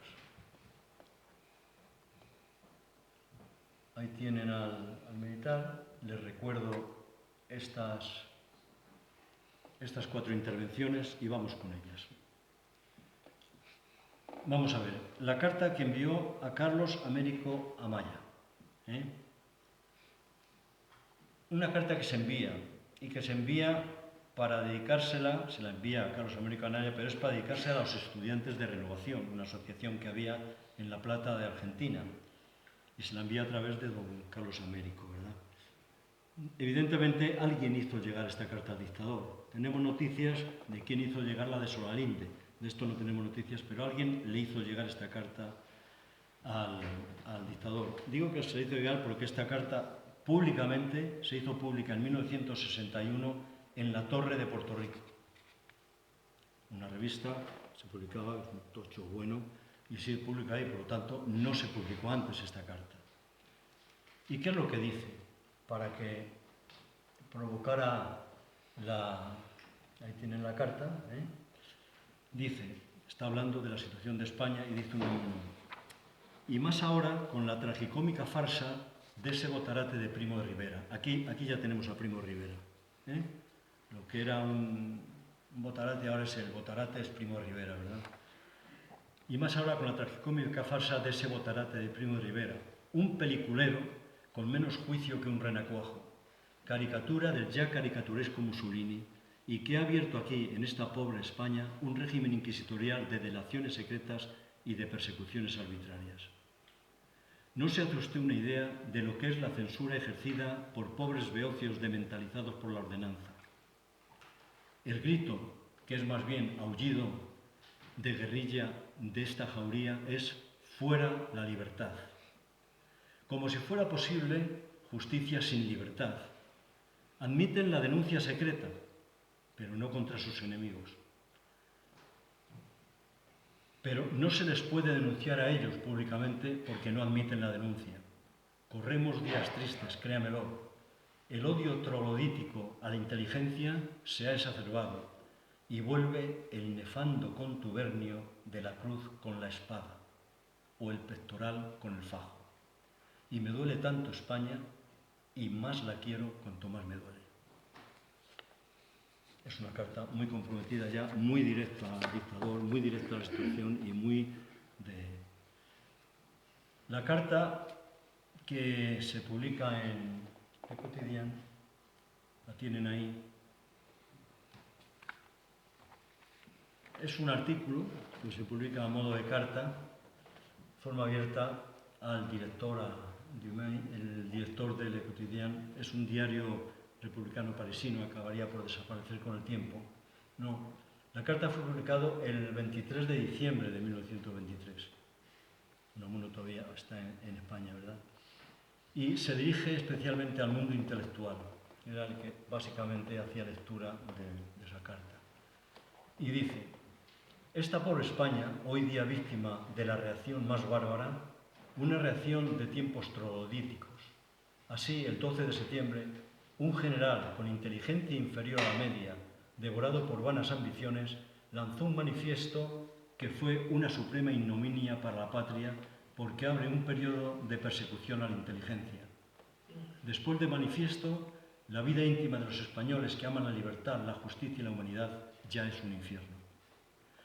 Ahí tienen al militar. Les recuerdo estas 4 intervenciones y vamos con ellas. Vamos a ver, la carta que envió a Carlos Américo Amaya. Una carta que se envía para dedicársela, se la envía a Carlos Américo Amaya, pero es para dedicársela a los estudiantes de Renovación, una asociación que había en La Plata de Argentina, y se la envía a través de don Carlos Américo, ¿verdad? Evidentemente alguien hizo llegar esta carta al dictador. Tenemos noticias de quién hizo llegar la de Solalinde. De esto no tenemos noticias, pero alguien le hizo llegar esta carta al dictador. Digo que se le hizo llegar porque esta carta públicamente se hizo pública en 1961 en La Torre de Puerto Rico. Una revista, se publicaba, es un tocho bueno, y se publica ahí, por lo tanto, no se publicó antes esta carta. ¿Y qué es lo que dice? Para que provocara ahí tienen la carta, Dice, está hablando de la situación de España y dice y más ahora con la tragicómica farsa de ese botarate de Primo de Rivera. Aquí ya tenemos a Primo de Rivera. Lo que era un botarate ahora es el botarate, es Primo de Rivera, ¿verdad? Y más ahora con la tragicómica farsa de ese botarate de Primo de Rivera. Un peliculero con menos juicio que un renacuajo. Caricatura del ya caricaturesco Mussolini, y que ha abierto aquí, en esta pobre España, un régimen inquisitorial de delaciones secretas y de persecuciones arbitrarias. ¿No se hace usted una idea de lo que es la censura ejercida por pobres beocios dementalizados por la ordenanza? El grito, que es más bien aullido de guerrilla de esta jauría, es fuera la libertad. Como si fuera posible justicia sin libertad. Admiten la denuncia secreta, pero no contra sus enemigos. Pero no se les puede denunciar a ellos públicamente porque no admiten la denuncia. Corremos días tristes, créamelo. El odio troglodítico a la inteligencia se ha exacerbado y vuelve el nefando contubernio de la cruz con la espada o el pectoral con el fajo. Y me duele tanto España y más la quiero cuanto más me duele. Es una carta muy comprometida ya, muy directa al dictador, muy directa a la situación y muy de... La carta que se publica en Le Quotidien, la tienen ahí, es un artículo que se publica a modo de carta, forma abierta al director, el director de Le Quotidien. Es un diario republicano parisino, acabaría por desaparecer con el tiempo. No, la carta fue publicada el 23 de diciembre de 1923. Unamuno todavía está en España, ¿verdad? Y se dirige especialmente al mundo intelectual. Era el que básicamente hacía lectura de esa carta. Y dice: esta pobre España, hoy día víctima de la reacción más bárbara, una reacción de tiempos troglodíticos. Así, el 12 de septiembre, un general con inteligencia inferior a la media, devorado por vanas ambiciones, lanzó un manifiesto que fue una suprema ignominia para la patria porque abre un periodo de persecución a la inteligencia. Después del manifiesto, la vida íntima de los españoles que aman la libertad, la justicia y la humanidad ya es un infierno.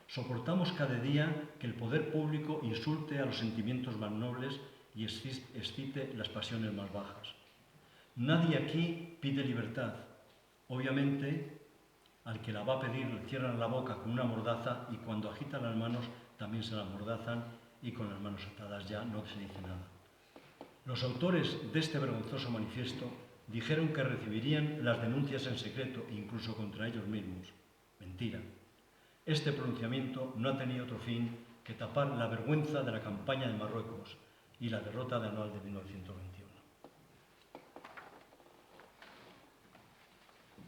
Soportamos cada día que el poder público insulte a los sentimientos más nobles y excite las pasiones más bajas. Nadie aquí pide libertad. Obviamente, al que la va a pedir le cierran la boca con una mordaza y cuando agitan las manos también se las mordazan y con las manos atadas ya no se dice nada. Los autores de este vergonzoso manifiesto dijeron que recibirían las denuncias en secreto, incluso contra ellos mismos. Mentira. Este pronunciamiento no ha tenido otro fin que tapar la vergüenza de la campaña de Marruecos y la derrota de anual de 1921.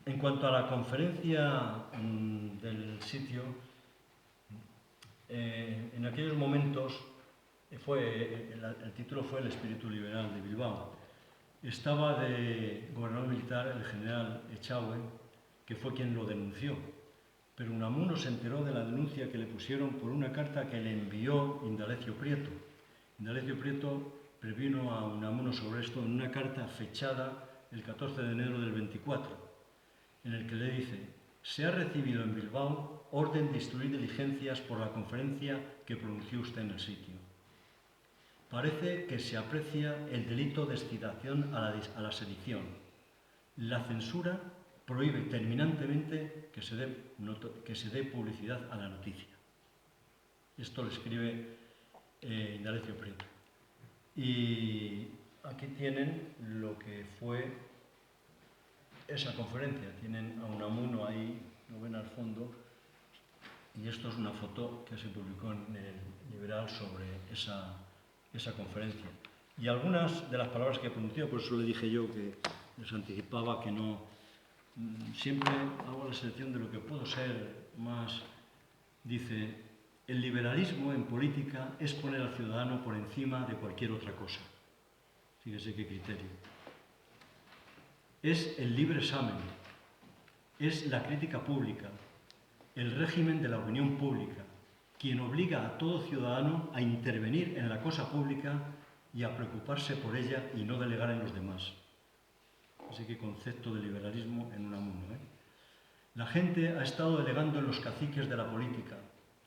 En cuanto a la conferencia del sitio, en aquellos momentos el título fue El espíritu liberal de Bilbao. Estaba de gobernador militar el general Echagüe, que fue quien lo denunció. Pero Unamuno se enteró de la denuncia que le pusieron por una carta que le envió Indalecio Prieto. Indalecio Prieto previno a Unamuno sobre esto en una carta fechada el 14 de enero del 24, en el que le dice: se ha recibido en Bilbao orden de instruir diligencias por la conferencia que pronunció usted en el sitio. Parece que se aprecia el delito de excitación a la sedición. La censura prohíbe terminantemente que se dé publicidad a la noticia. Esto lo escribe Indalecio Prieto. Y aquí tienen lo que fue esa conferencia. Tienen a Unamuno ahí, lo ven al fondo, y esto es una foto que se publicó en el Liberal sobre esa conferencia. Y algunas de las palabras que pronunció, por eso le dije yo que les anticipaba que no... Siempre hago la selección de lo que puedo ser más. Dice: el liberalismo en política es poner al ciudadano por encima de cualquier otra cosa. Fíjese qué criterio. Es el libre examen, es la crítica pública, el régimen de la opinión pública, quien obliga a todo ciudadano a intervenir en la cosa pública y a preocuparse por ella y no delegar en los demás. Así que concepto de liberalismo en Unamuno. La gente ha estado delegando en los caciques de la política.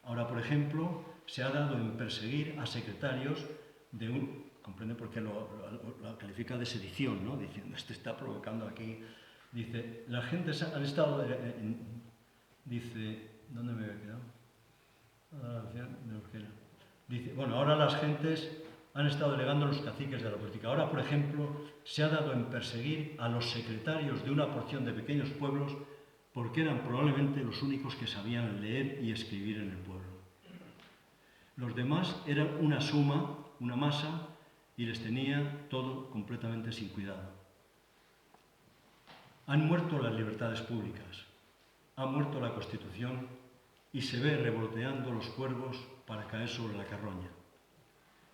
Ahora, por ejemplo, se ha dado en perseguir a secretarios de un... Comprende por qué lo califica de sedición, ¿no? Diciendo, este está provocando aquí. Dice, la gente ha estado... dice, ¿dónde me había quedado? Dice, bueno, ahora las gentes han estado delegando los caciques de la política. Ahora, por ejemplo, se ha dado en perseguir a los secretarios de una porción de pequeños pueblos porque eran probablemente los únicos que sabían leer y escribir en el pueblo. Los demás eran una suma, una masa, y les tenía todo completamente sin cuidado. Han muerto las libertades públicas, ha muerto la Constitución y se ve revoloteando los cuervos para caer sobre la carroña.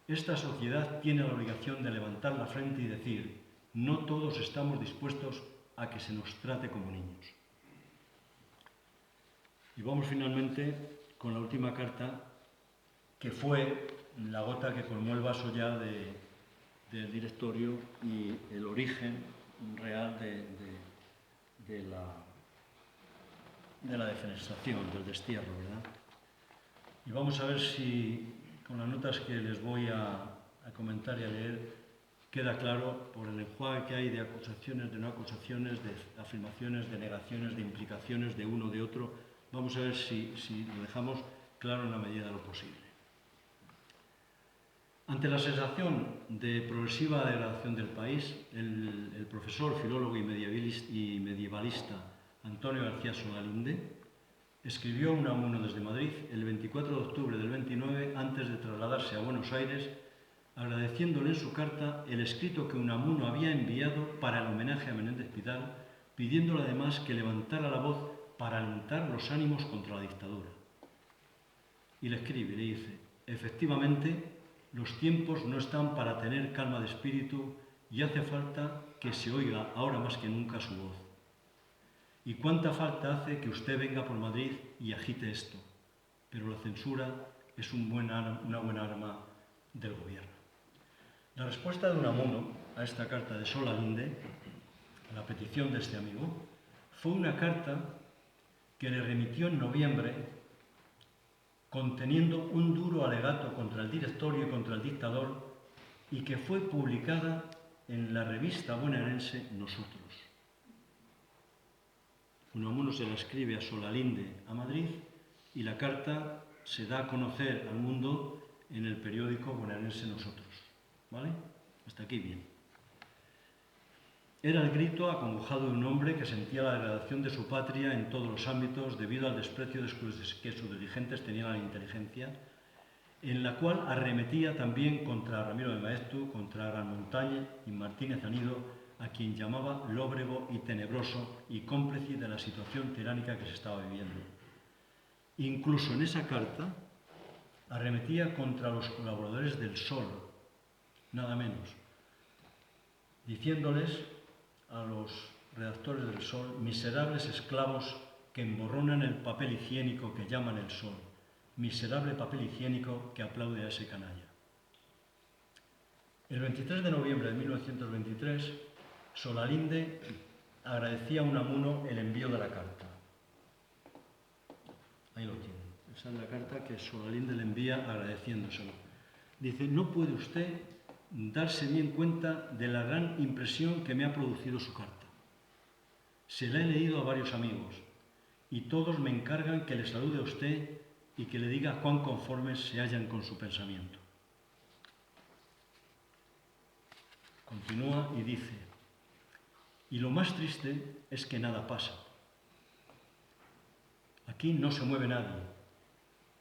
Esta sociedad tiene la obligación de levantar la frente y decir: no todos estamos dispuestos a que se nos trate como niños. Y vamos finalmente con la última carta, que fue la gota que colmó el vaso ya del directorio y el origen real de la defenestración, del destierro, ¿verdad? Y vamos a ver si con las notas que les voy a comentar y a leer queda claro por el enjuague que hay de acusaciones, de no acusaciones, de afirmaciones, de negaciones, de implicaciones de uno, de otro. Vamos a ver si lo dejamos claro en la medida de lo posible. Ante la sensación de progresiva degradación del país, el profesor, filólogo y medievalista Antonio García Solalinde escribió Unamuno desde Madrid el 24 de octubre del 29, antes de trasladarse a Buenos Aires, agradeciéndole en su carta el escrito que Unamuno había enviado para el homenaje a Menéndez Pidal, pidiéndole además que levantara la voz para alentar los ánimos contra la dictadura. Y le escribe, le dice: efectivamente, los tiempos no están para tener calma de espíritu y hace falta que se oiga ahora más que nunca su voz. Y cuánta falta hace que usted venga por Madrid y agite esto, pero la censura es una buena arma del gobierno. La respuesta de Unamuno a esta carta de Solalinde, a la petición de este amigo, fue una carta que le remitió en noviembre, conteniendo un duro alegato contra el directorio y contra el dictador, y que fue publicada en la revista bonaerense Nosotros. Unamuno se la escribe a Solalinde a Madrid y la carta se da a conocer al mundo en el periódico bonaerense Nosotros. ¿Vale? Hasta aquí bien. Era el grito acongojado de un hombre que sentía la degradación de su patria en todos los ámbitos debido al desprecio que sus dirigentes tenían a la inteligencia, en la cual arremetía también contra Ramiro de Maeztu, contra Gran Montaña y Martínez Anido, a quien llamaba lóbrego y tenebroso y cómplice de la situación tiránica que se estaba viviendo. Incluso en esa carta arremetía contra los colaboradores del Sol, nada menos, diciéndoles a los redactores del Sol: miserables esclavos que emborronan el papel higiénico que llaman el Sol, miserable papel higiénico que aplaude a ese canalla. El 23 de noviembre de 1923, Solalinde agradecía a Unamuno el envío de la carta. Ahí lo tienen. Esa es la carta que Solalinde le envía agradeciéndoselo. Dice: no puede usted darse bien cuenta de la gran impresión que me ha producido su carta. Se la he leído a varios amigos y todos me encargan que le salude a usted y que le diga cuán conformes se hallan con su pensamiento. Continúa y dice: y lo más triste es que nada pasa. Aquí no se mueve nadie.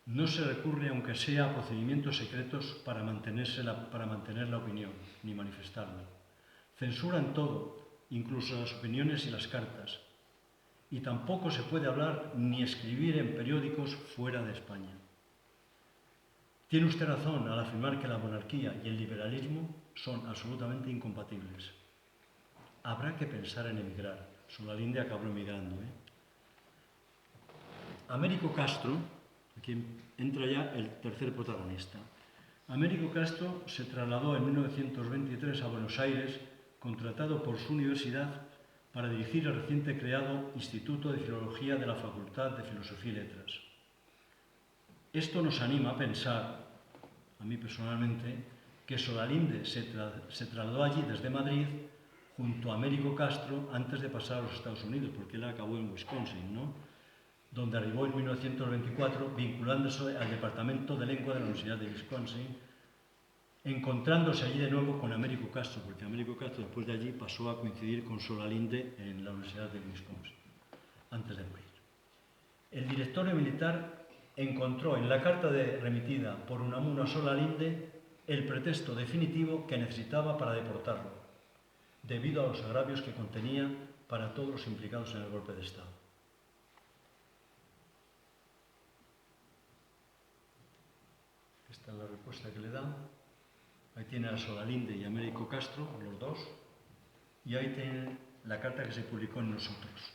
No se recurre, aunque sea a procedimientos secretos, para mantener la opinión, ni manifestarla. Censuran todo, incluso las opiniones y las cartas. Y tampoco se puede hablar ni escribir en periódicos fuera de España. Tiene usted razón al afirmar que la monarquía y el liberalismo son absolutamente incompatibles. Habrá que pensar en emigrar. Solalinde acabó emigrando. Américo Castro, aquí entra ya el tercer protagonista. Américo Castro se trasladó en 1923 a Buenos Aires, contratado por su universidad para dirigir el reciente creado Instituto de Filología de la Facultad de Filosofía y Letras. Esto nos anima a pensar, a mí personalmente, que Solalinde se trasladó allí desde Madrid junto a Américo Castro antes de pasar a los Estados Unidos, porque él acabó en Wisconsin, ¿no?, donde arribó en 1924, vinculándose al Departamento de Lengua de la Universidad de Wisconsin, encontrándose allí de nuevo con Américo Castro, porque Américo Castro después de allí pasó a coincidir con Solalinde en la Universidad de Wisconsin, antes de morir. El directorio militar encontró en la carta remitida por Unamuno a Solalinde el pretexto definitivo que necesitaba para deportarlo, debido a los agravios que contenía para todos los implicados en el golpe de Estado. Esta es la respuesta que le dan. Ahí tiene a Solalinde y a Américo Castro, los dos, y ahí tiene la carta que se publicó en Nosotros.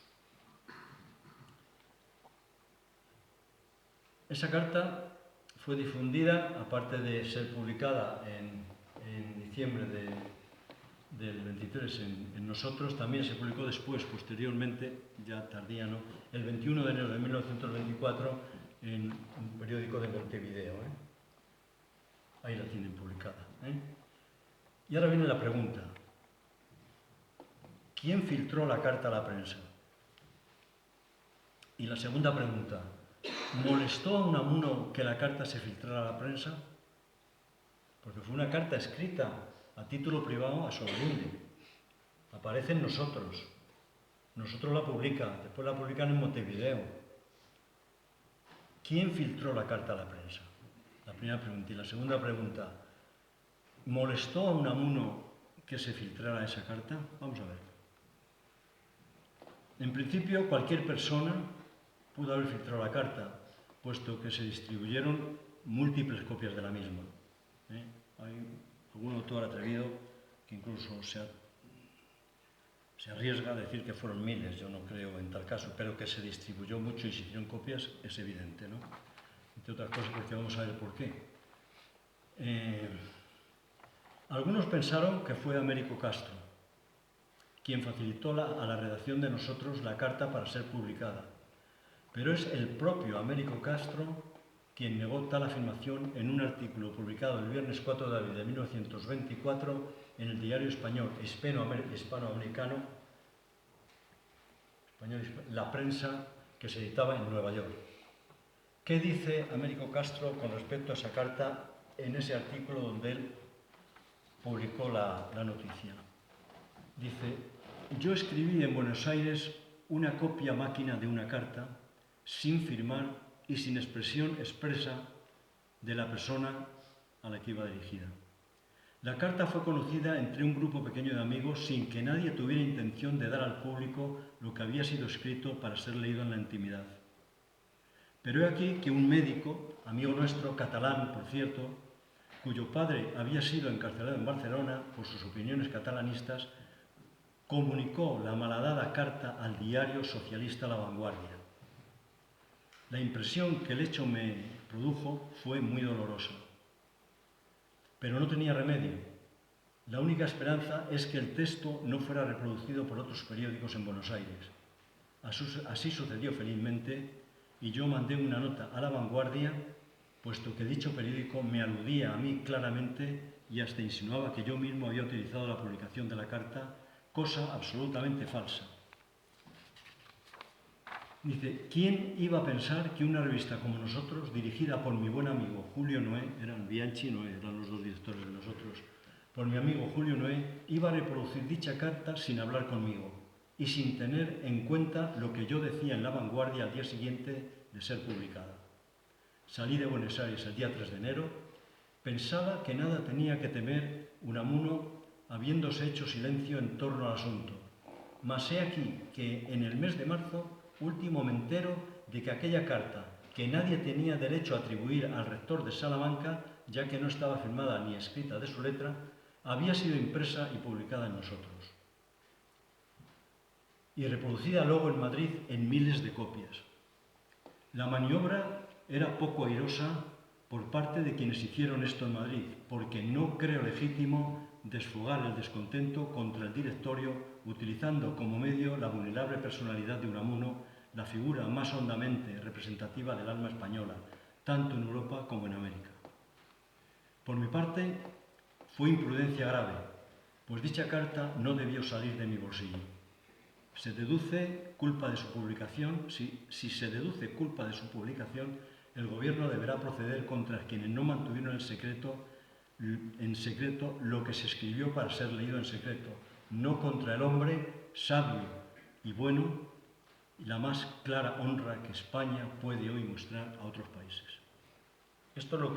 Esa carta fue difundida, aparte de ser publicada en diciembre del 23 en Nosotros, también se publicó después, posteriormente, ya tardía, ¿no?, el 21 de enero de 1924 en un periódico de Montevideo. Ahí la tienen publicada. Y ahora viene la pregunta. ¿Quién filtró la carta a la prensa? Y la segunda pregunta. ¿Molestó a Unamuno que la carta se filtrara a la prensa? Porque fue una carta escrita a título privado a Solalinde. Aparece en Nosotros. Nosotros la publica, después la publican en Montevideo. ¿Quién filtró la carta a la prensa? La primera pregunta. Y la segunda pregunta. ¿Molestó a Unamuno que se filtrara esa carta? Vamos a ver. En principio, cualquier persona pudo haber filtrado la carta, puesto que se distribuyeron múltiples copias de la misma. Hay algún autor atrevido que incluso se arriesga a decir que fueron miles, yo no creo en tal caso, pero que se distribuyó mucho y se hicieron copias es evidente, ¿no? Entre otras cosas porque vamos a ver por qué. Algunos pensaron que fue Américo Castro quien facilitó a la redacción de Nosotros la carta para ser publicada, pero es el propio Américo Castro quien negó tal afirmación en un artículo publicado el viernes 4 de abril de 1924 en el diario español hispanoamericano La Prensa, que se editaba en Nueva York. ¿Qué dice Américo Castro con respecto a esa carta en ese artículo donde él publicó la noticia? Dice: yo escribí en Buenos Aires una copia máquina de una carta sin firmar y sin expresión expresa de la persona a la que iba dirigida. La carta fue conocida entre un grupo pequeño de amigos sin que nadie tuviera intención de dar al público lo que había sido escrito para ser leído en la intimidad. Pero he aquí que un médico, amigo nuestro, catalán, por cierto, cuyo padre había sido encarcelado en Barcelona por sus opiniones catalanistas, comunicó la malhadada carta al diario socialista La Vanguardia. La impresión que el hecho me produjo fue muy dolorosa, pero no tenía remedio. La única esperanza es que el texto no fuera reproducido por otros periódicos en Buenos Aires. Así sucedió felizmente, y yo mandé una nota a La Vanguardia, puesto que dicho periódico me aludía a mí claramente y hasta insinuaba que yo mismo había utilizado la publicación de la carta, cosa absolutamente falsa. Dice: ¿quién iba a pensar que una revista como Nosotros, dirigida por mi buen amigo Julio Noé, eran Bianchi y Noé, eran los dos directores de Nosotros, por mi amigo Julio Noé, iba a reproducir dicha carta sin hablar conmigo y sin tener en cuenta lo que yo decía en La Vanguardia al día siguiente de ser publicada? Salí de Buenos Aires el día 3 de enero, pensaba que nada tenía que temer Unamuno habiéndose hecho silencio en torno al asunto, mas he aquí que en el mes de marzo último me entero de que aquella carta, que nadie tenía derecho a atribuir al rector de Salamanca, ya que no estaba firmada ni escrita de su letra, había sido impresa y publicada en Nosotros, y reproducida luego en Madrid en miles de copias. La maniobra era poco airosa por parte de quienes hicieron esto en Madrid, porque no creo legítimo desfogar el descontento contra el directorio utilizando como medio la vulnerable personalidad de Unamuno, la figura más hondamente representativa del alma española, tanto en Europa como en América. Por mi parte, fue imprudencia grave, pues dicha carta no debió salir de mi bolsillo. Se deduce culpa de su publicación, si se deduce culpa de su publicación, el gobierno deberá proceder contra quienes no mantuvieron en secreto lo que se escribió para ser leído en secreto, no contra el hombre sabio y bueno y la más clara honra que España puede hoy mostrar a otros países. Esto es lo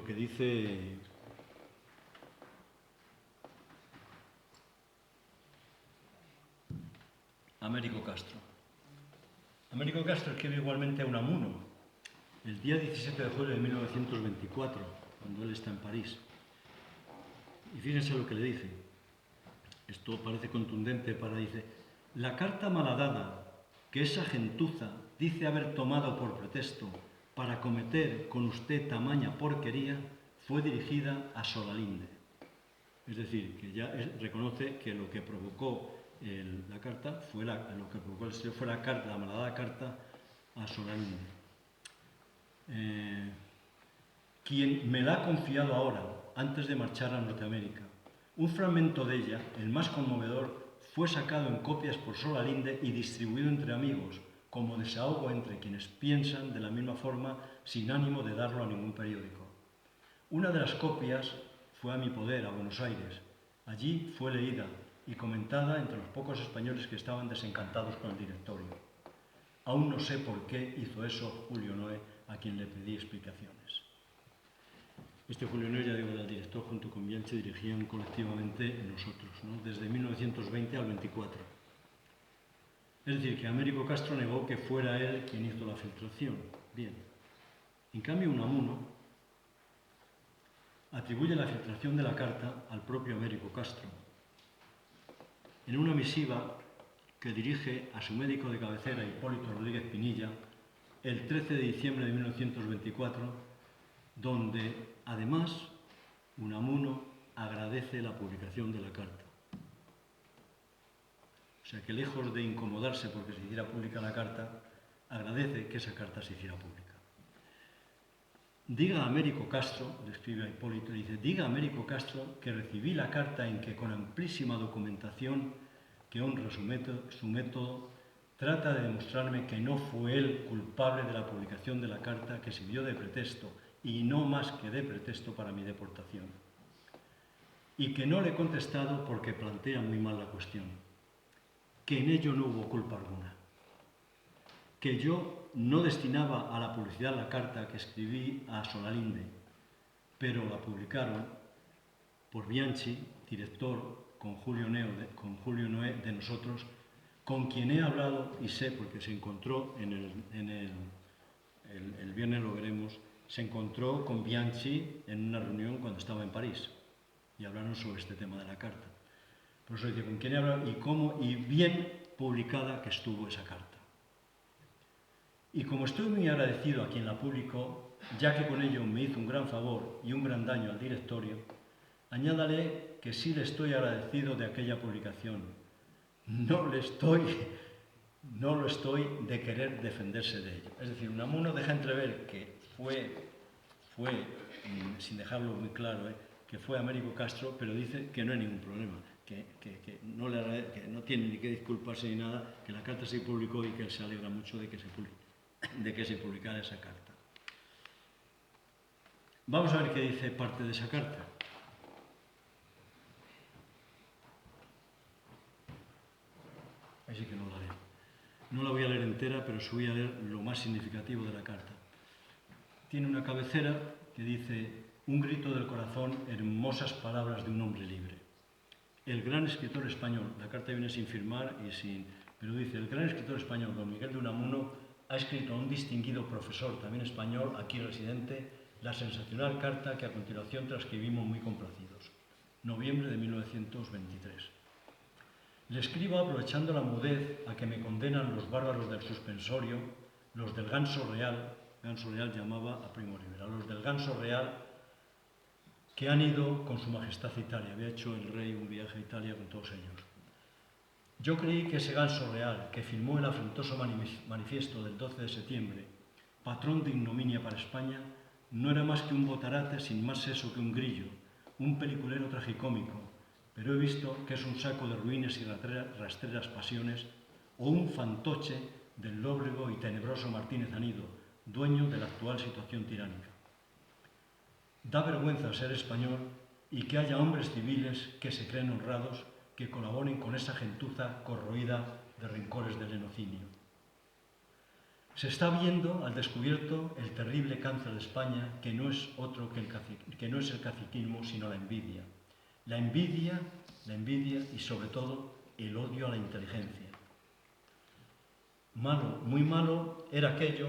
que dice Américo Castro. Américo Castro escribe igualmente a Unamuno el día 17 de julio de 1924, cuando él está en París. Y fíjense lo que le dice. Esto parece contundente dice: la carta malhadada que esa gentuza dice haber tomado por pretexto para cometer con usted tamaña porquería fue dirigida a Solalinde. Es decir, que ya reconoce que lo que provocó la carta fue lo que provocó el sello fue la malhadada carta a Solalinde. Quien me la ha confiado ahora, antes de marchar a Norteamérica. Un fragmento de ella, el más conmovedor, fue sacado en copias por Solalinde y distribuido entre amigos, como desahogo entre quienes piensan de la misma forma, sin ánimo de darlo a ningún periódico. Una de las copias fue a mi poder, a Buenos Aires. Allí fue leída y comentada entre los pocos españoles que estaban desencantados con el directorio. Aún no sé por qué hizo eso Julio Noé, a quien le pedí explicaciones. Este Julio Noé, ya digo, era el director, junto con Bianchi dirigían colectivamente nosotros, ¿no? Desde 1920 al 24. Es decir, que Américo Castro negó que fuera él quien hizo la filtración. Bien. En cambio, Unamuno atribuye la filtración de la carta al propio Américo Castro. En una misiva que dirige a su médico de cabecera, Hipólito Rodríguez Pinilla, el 13 de diciembre de 1924, donde, además, Unamuno agradece la publicación de la carta. O sea que, lejos de incomodarse porque se hiciera pública la carta, agradece que esa carta se hiciera pública. Diga a Américo Castro, le escribe a Hipólito, dice: diga a Américo Castro que recibí la carta en que, con amplísima documentación que honra su método, trata de demostrarme que no fue él culpable de la publicación de la carta, que sirvió de pretexto, y no más que de pretexto, para mi deportación. Y que no le he contestado porque plantea muy mal la cuestión, que en ello no hubo culpa alguna, que yo no destinaba a la publicidad la carta que escribí a Solalinde, pero la publicaron por Bianchi, director, con Julio Noé de nosotros, con quien he hablado y sé, porque se encontró el viernes, lo veremos, se encontró con Bianchi en una reunión cuando estaba en París y hablaron sobre este tema de la carta. Por eso dice, con quién he hablado y cómo, y bien publicada que estuvo esa carta. Y como estoy muy agradecido a quien la publicó, ya que con ello me hizo un gran favor y un gran daño al directorio, añádale que sí le estoy agradecido de aquella publicación. No lo estoy de querer defenderse de ello. Es decir, Unamuno deja entrever que fue sin dejarlo muy claro, que fue Américo Castro, pero dice que no hay ningún problema, que no tiene ni que disculparse ni nada, que la carta se publicó y que él se alegra mucho de que se publicara esa carta. Vamos a ver qué dice parte de esa carta. Ahí sí que no la leo. No la voy a leer entera, pero sí voy a leer lo más significativo de la carta. Tiene una cabecera que dice: un grito del corazón, hermosas palabras de un hombre libre. El gran escritor español, la carta viene sin firmar pero dice: el gran escritor español, don Miguel de Unamuno, ha escrito a un distinguido profesor, también español, aquí residente, la sensacional carta que a continuación transcribimos muy complacidos. Noviembre de 1923. Le escribo aprovechando la mudez a que me condenan los bárbaros del suspensorio, los del Ganso Real llamaba a Primo Rivera, los del Ganso Real, que han ido con su majestad a Italia. Había hecho el rey un viaje a Italia con todos ellos. Yo creí que ese Ganso Real, que firmó el afrentoso manifiesto del 12 de septiembre, patrón de ignominia para España, no era más que un botarate sin más seso que un grillo, un peliculero tragicómico, pero he visto que es un saco de ruines y rastreras pasiones, o un fantoche del lóbrego y tenebroso Martínez Anido, dueño de la actual situación tiránica. Da vergüenza ser español y que haya hombres civiles que se creen honrados, que colaboren con esa gentuza corroída de rencores del lenocinio. Se está viendo al descubierto el terrible cáncer de España, que no es otro que no es el caciquismo, sino la envidia. La envidia y sobre todo el odio a la inteligencia. Malo, muy malo era aquello,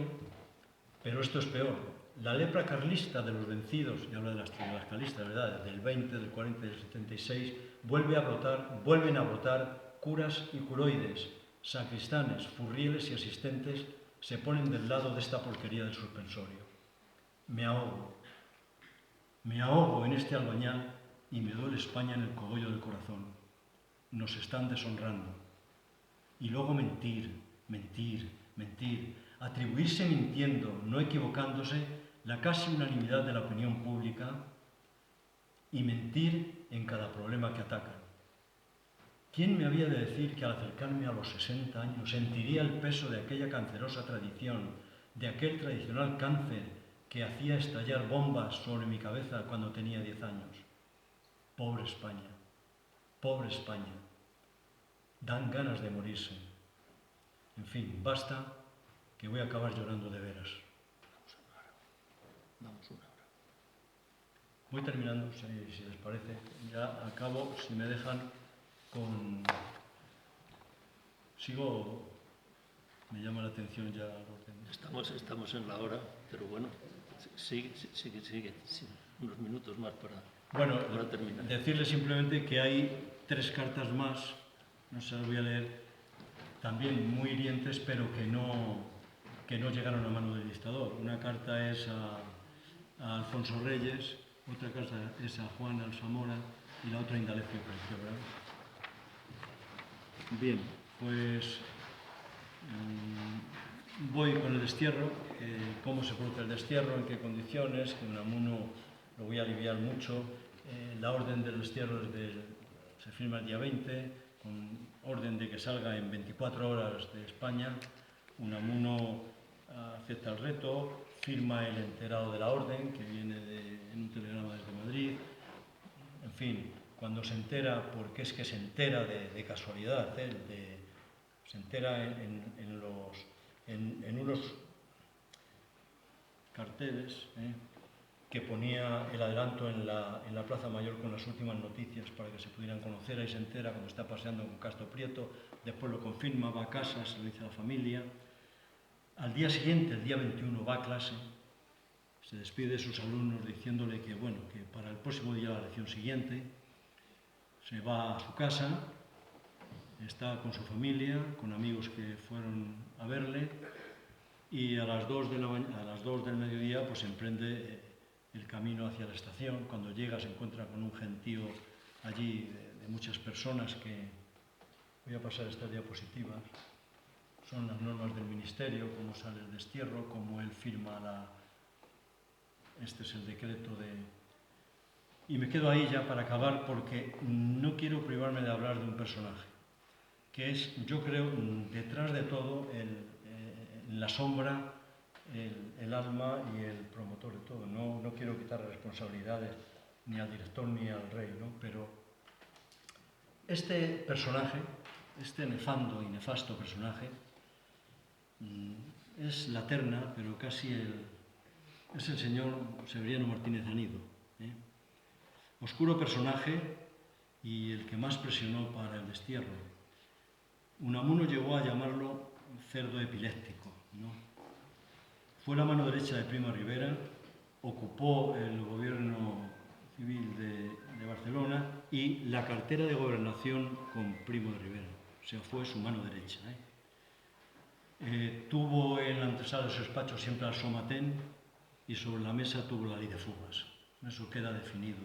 pero esto es peor. La lepra carlista de los vencidos, y hablo de las carlistas, ¿verdad?, del 20, del 40 y del 76, vuelven a brotar curas y curoides, sacristanes, furrieles y asistentes se ponen del lado de esta porquería del suspensorio. Me ahogo en este albañal y me duele España en el cogollo del corazón. Nos están deshonrando. Y luego mentir, atribuirse mintiendo, no equivocándose, la casi unanimidad de la opinión pública y mentir en cada problema que atacan. ¿Quién me había de decir que al acercarme a los 60 años sentiría el peso de aquella cancerosa tradición, de aquel tradicional cáncer que hacía estallar bombas sobre mi cabeza cuando tenía 10 años? Pobre España, pobre España. Dan ganas de morirse. En fin, basta, que voy a acabar llorando de veras. Damos una hora. Voy terminando, si les parece. Ya acabo, si me dejan, con... Sigo... Me llama la atención ya el orden. Estamos en la hora, pero bueno, sigue. Sí, unos minutos más para terminar. Decirles simplemente que hay 3 cartas más, no se las voy a leer, también muy hirientes, pero que no llegaron a mano del dictador. Una carta es a Alfonso Reyes, otra carta es a Juan Alzamora y la otra a Indalecio Prieto, ¿verdad? Bien, pues voy con el destierro, cómo se produce el destierro, en qué condiciones, que Unamuno lo voy a aliviar mucho. La orden del destierro se firma el día 20, con orden de que salga en 24 horas de España. Unamuno acepta el reto, firma el enterado de la orden, que viene en un telegrama desde Madrid. En fin, cuando se entera, porque es que se entera de casualidad, se entera en unos carteles que ponía el adelanto en la Plaza Mayor con las últimas noticias para que se pudieran conocer. Ahí se entera cuando está paseando con Castro Prieto, después lo confirma, va a casa, se lo dice a la familia. Al día siguiente, el día 21, va a clase, se despide de sus alumnos diciéndole que, bueno, que para el próximo día, la lección siguiente, se va a su casa, está con su familia, con amigos que fueron a verle, y a las 2 del mediodía pues emprende el camino hacia la estación. Cuando llega se encuentra con un gentío allí de muchas personas que... Voy a pasar estas diapositivas. Son las normas del Ministerio, cómo sale el destierro, cómo él firma Este es el decreto de... Y me quedo ahí ya para acabar porque no quiero privarme de hablar de un personaje, que es, yo creo, detrás de todo, en la sombra, el alma y el promotor de todo. No quiero quitar responsabilidades ni al director ni al rey, ¿no? Pero este personaje, este nefando y nefasto personaje, es la terna, pero casi es el señor Severiano Martínez Anido. Oscuro personaje y el que más presionó para el destierro. Unamuno llegó a llamarlo cerdo epiléptico, ¿no? Fue la mano derecha de Primo de Rivera, ocupó el gobierno civil de Barcelona y la cartera de gobernación con Primo de Rivera. O sea, fue su mano derecha. Tuvo en la antesala de su despacho siempre al Somatén y sobre la mesa tuvo la ley de fugas. Eso queda definido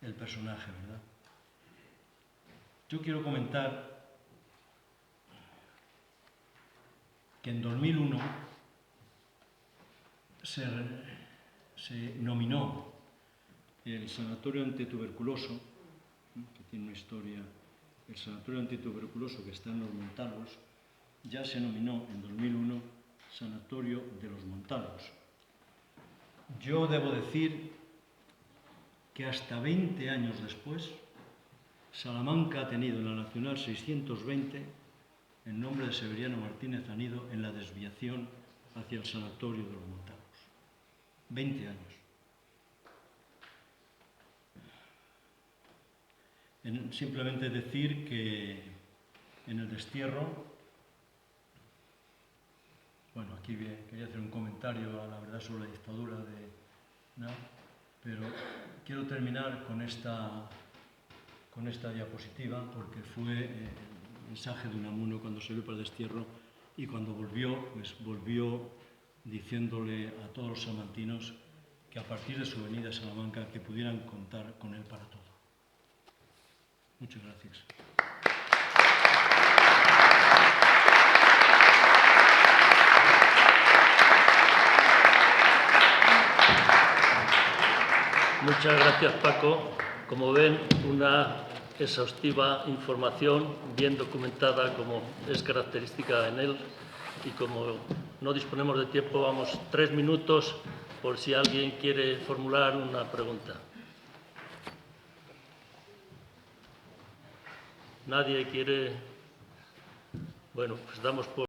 el personaje, ¿verdad? Yo quiero comentar que en 2001 se nominó el Sanatorio Antituberculoso, que tiene una historia, el Sanatorio Antituberculoso que está en Los Montalos, ya se nominó en 2001 Sanatorio de los Montalos. Yo debo decir que hasta 20 años después, Salamanca ha tenido en la Nacional 620 en nombre de Severiano Martínez Anido en la desviación hacia el sanatorio de los Montalvos. 20 años. Simplemente decir que en el destierro, bueno, aquí quería hacer un comentario a la verdad sobre la dictadura ¿no? Pero quiero terminar con esta diapositiva porque fue el mensaje de Unamuno cuando salió para el destierro y cuando volvió, pues volvió diciéndole a todos los salmantinos que a partir de su venida a Salamanca que pudieran contar con él para todo. Muchas gracias. Muchas gracias, Paco. Como ven, una exhaustiva información bien documentada como es característica en él y como no disponemos de tiempo, vamos 3 minutos por si alguien quiere formular una pregunta. ¿Nadie quiere? Bueno, pues damos por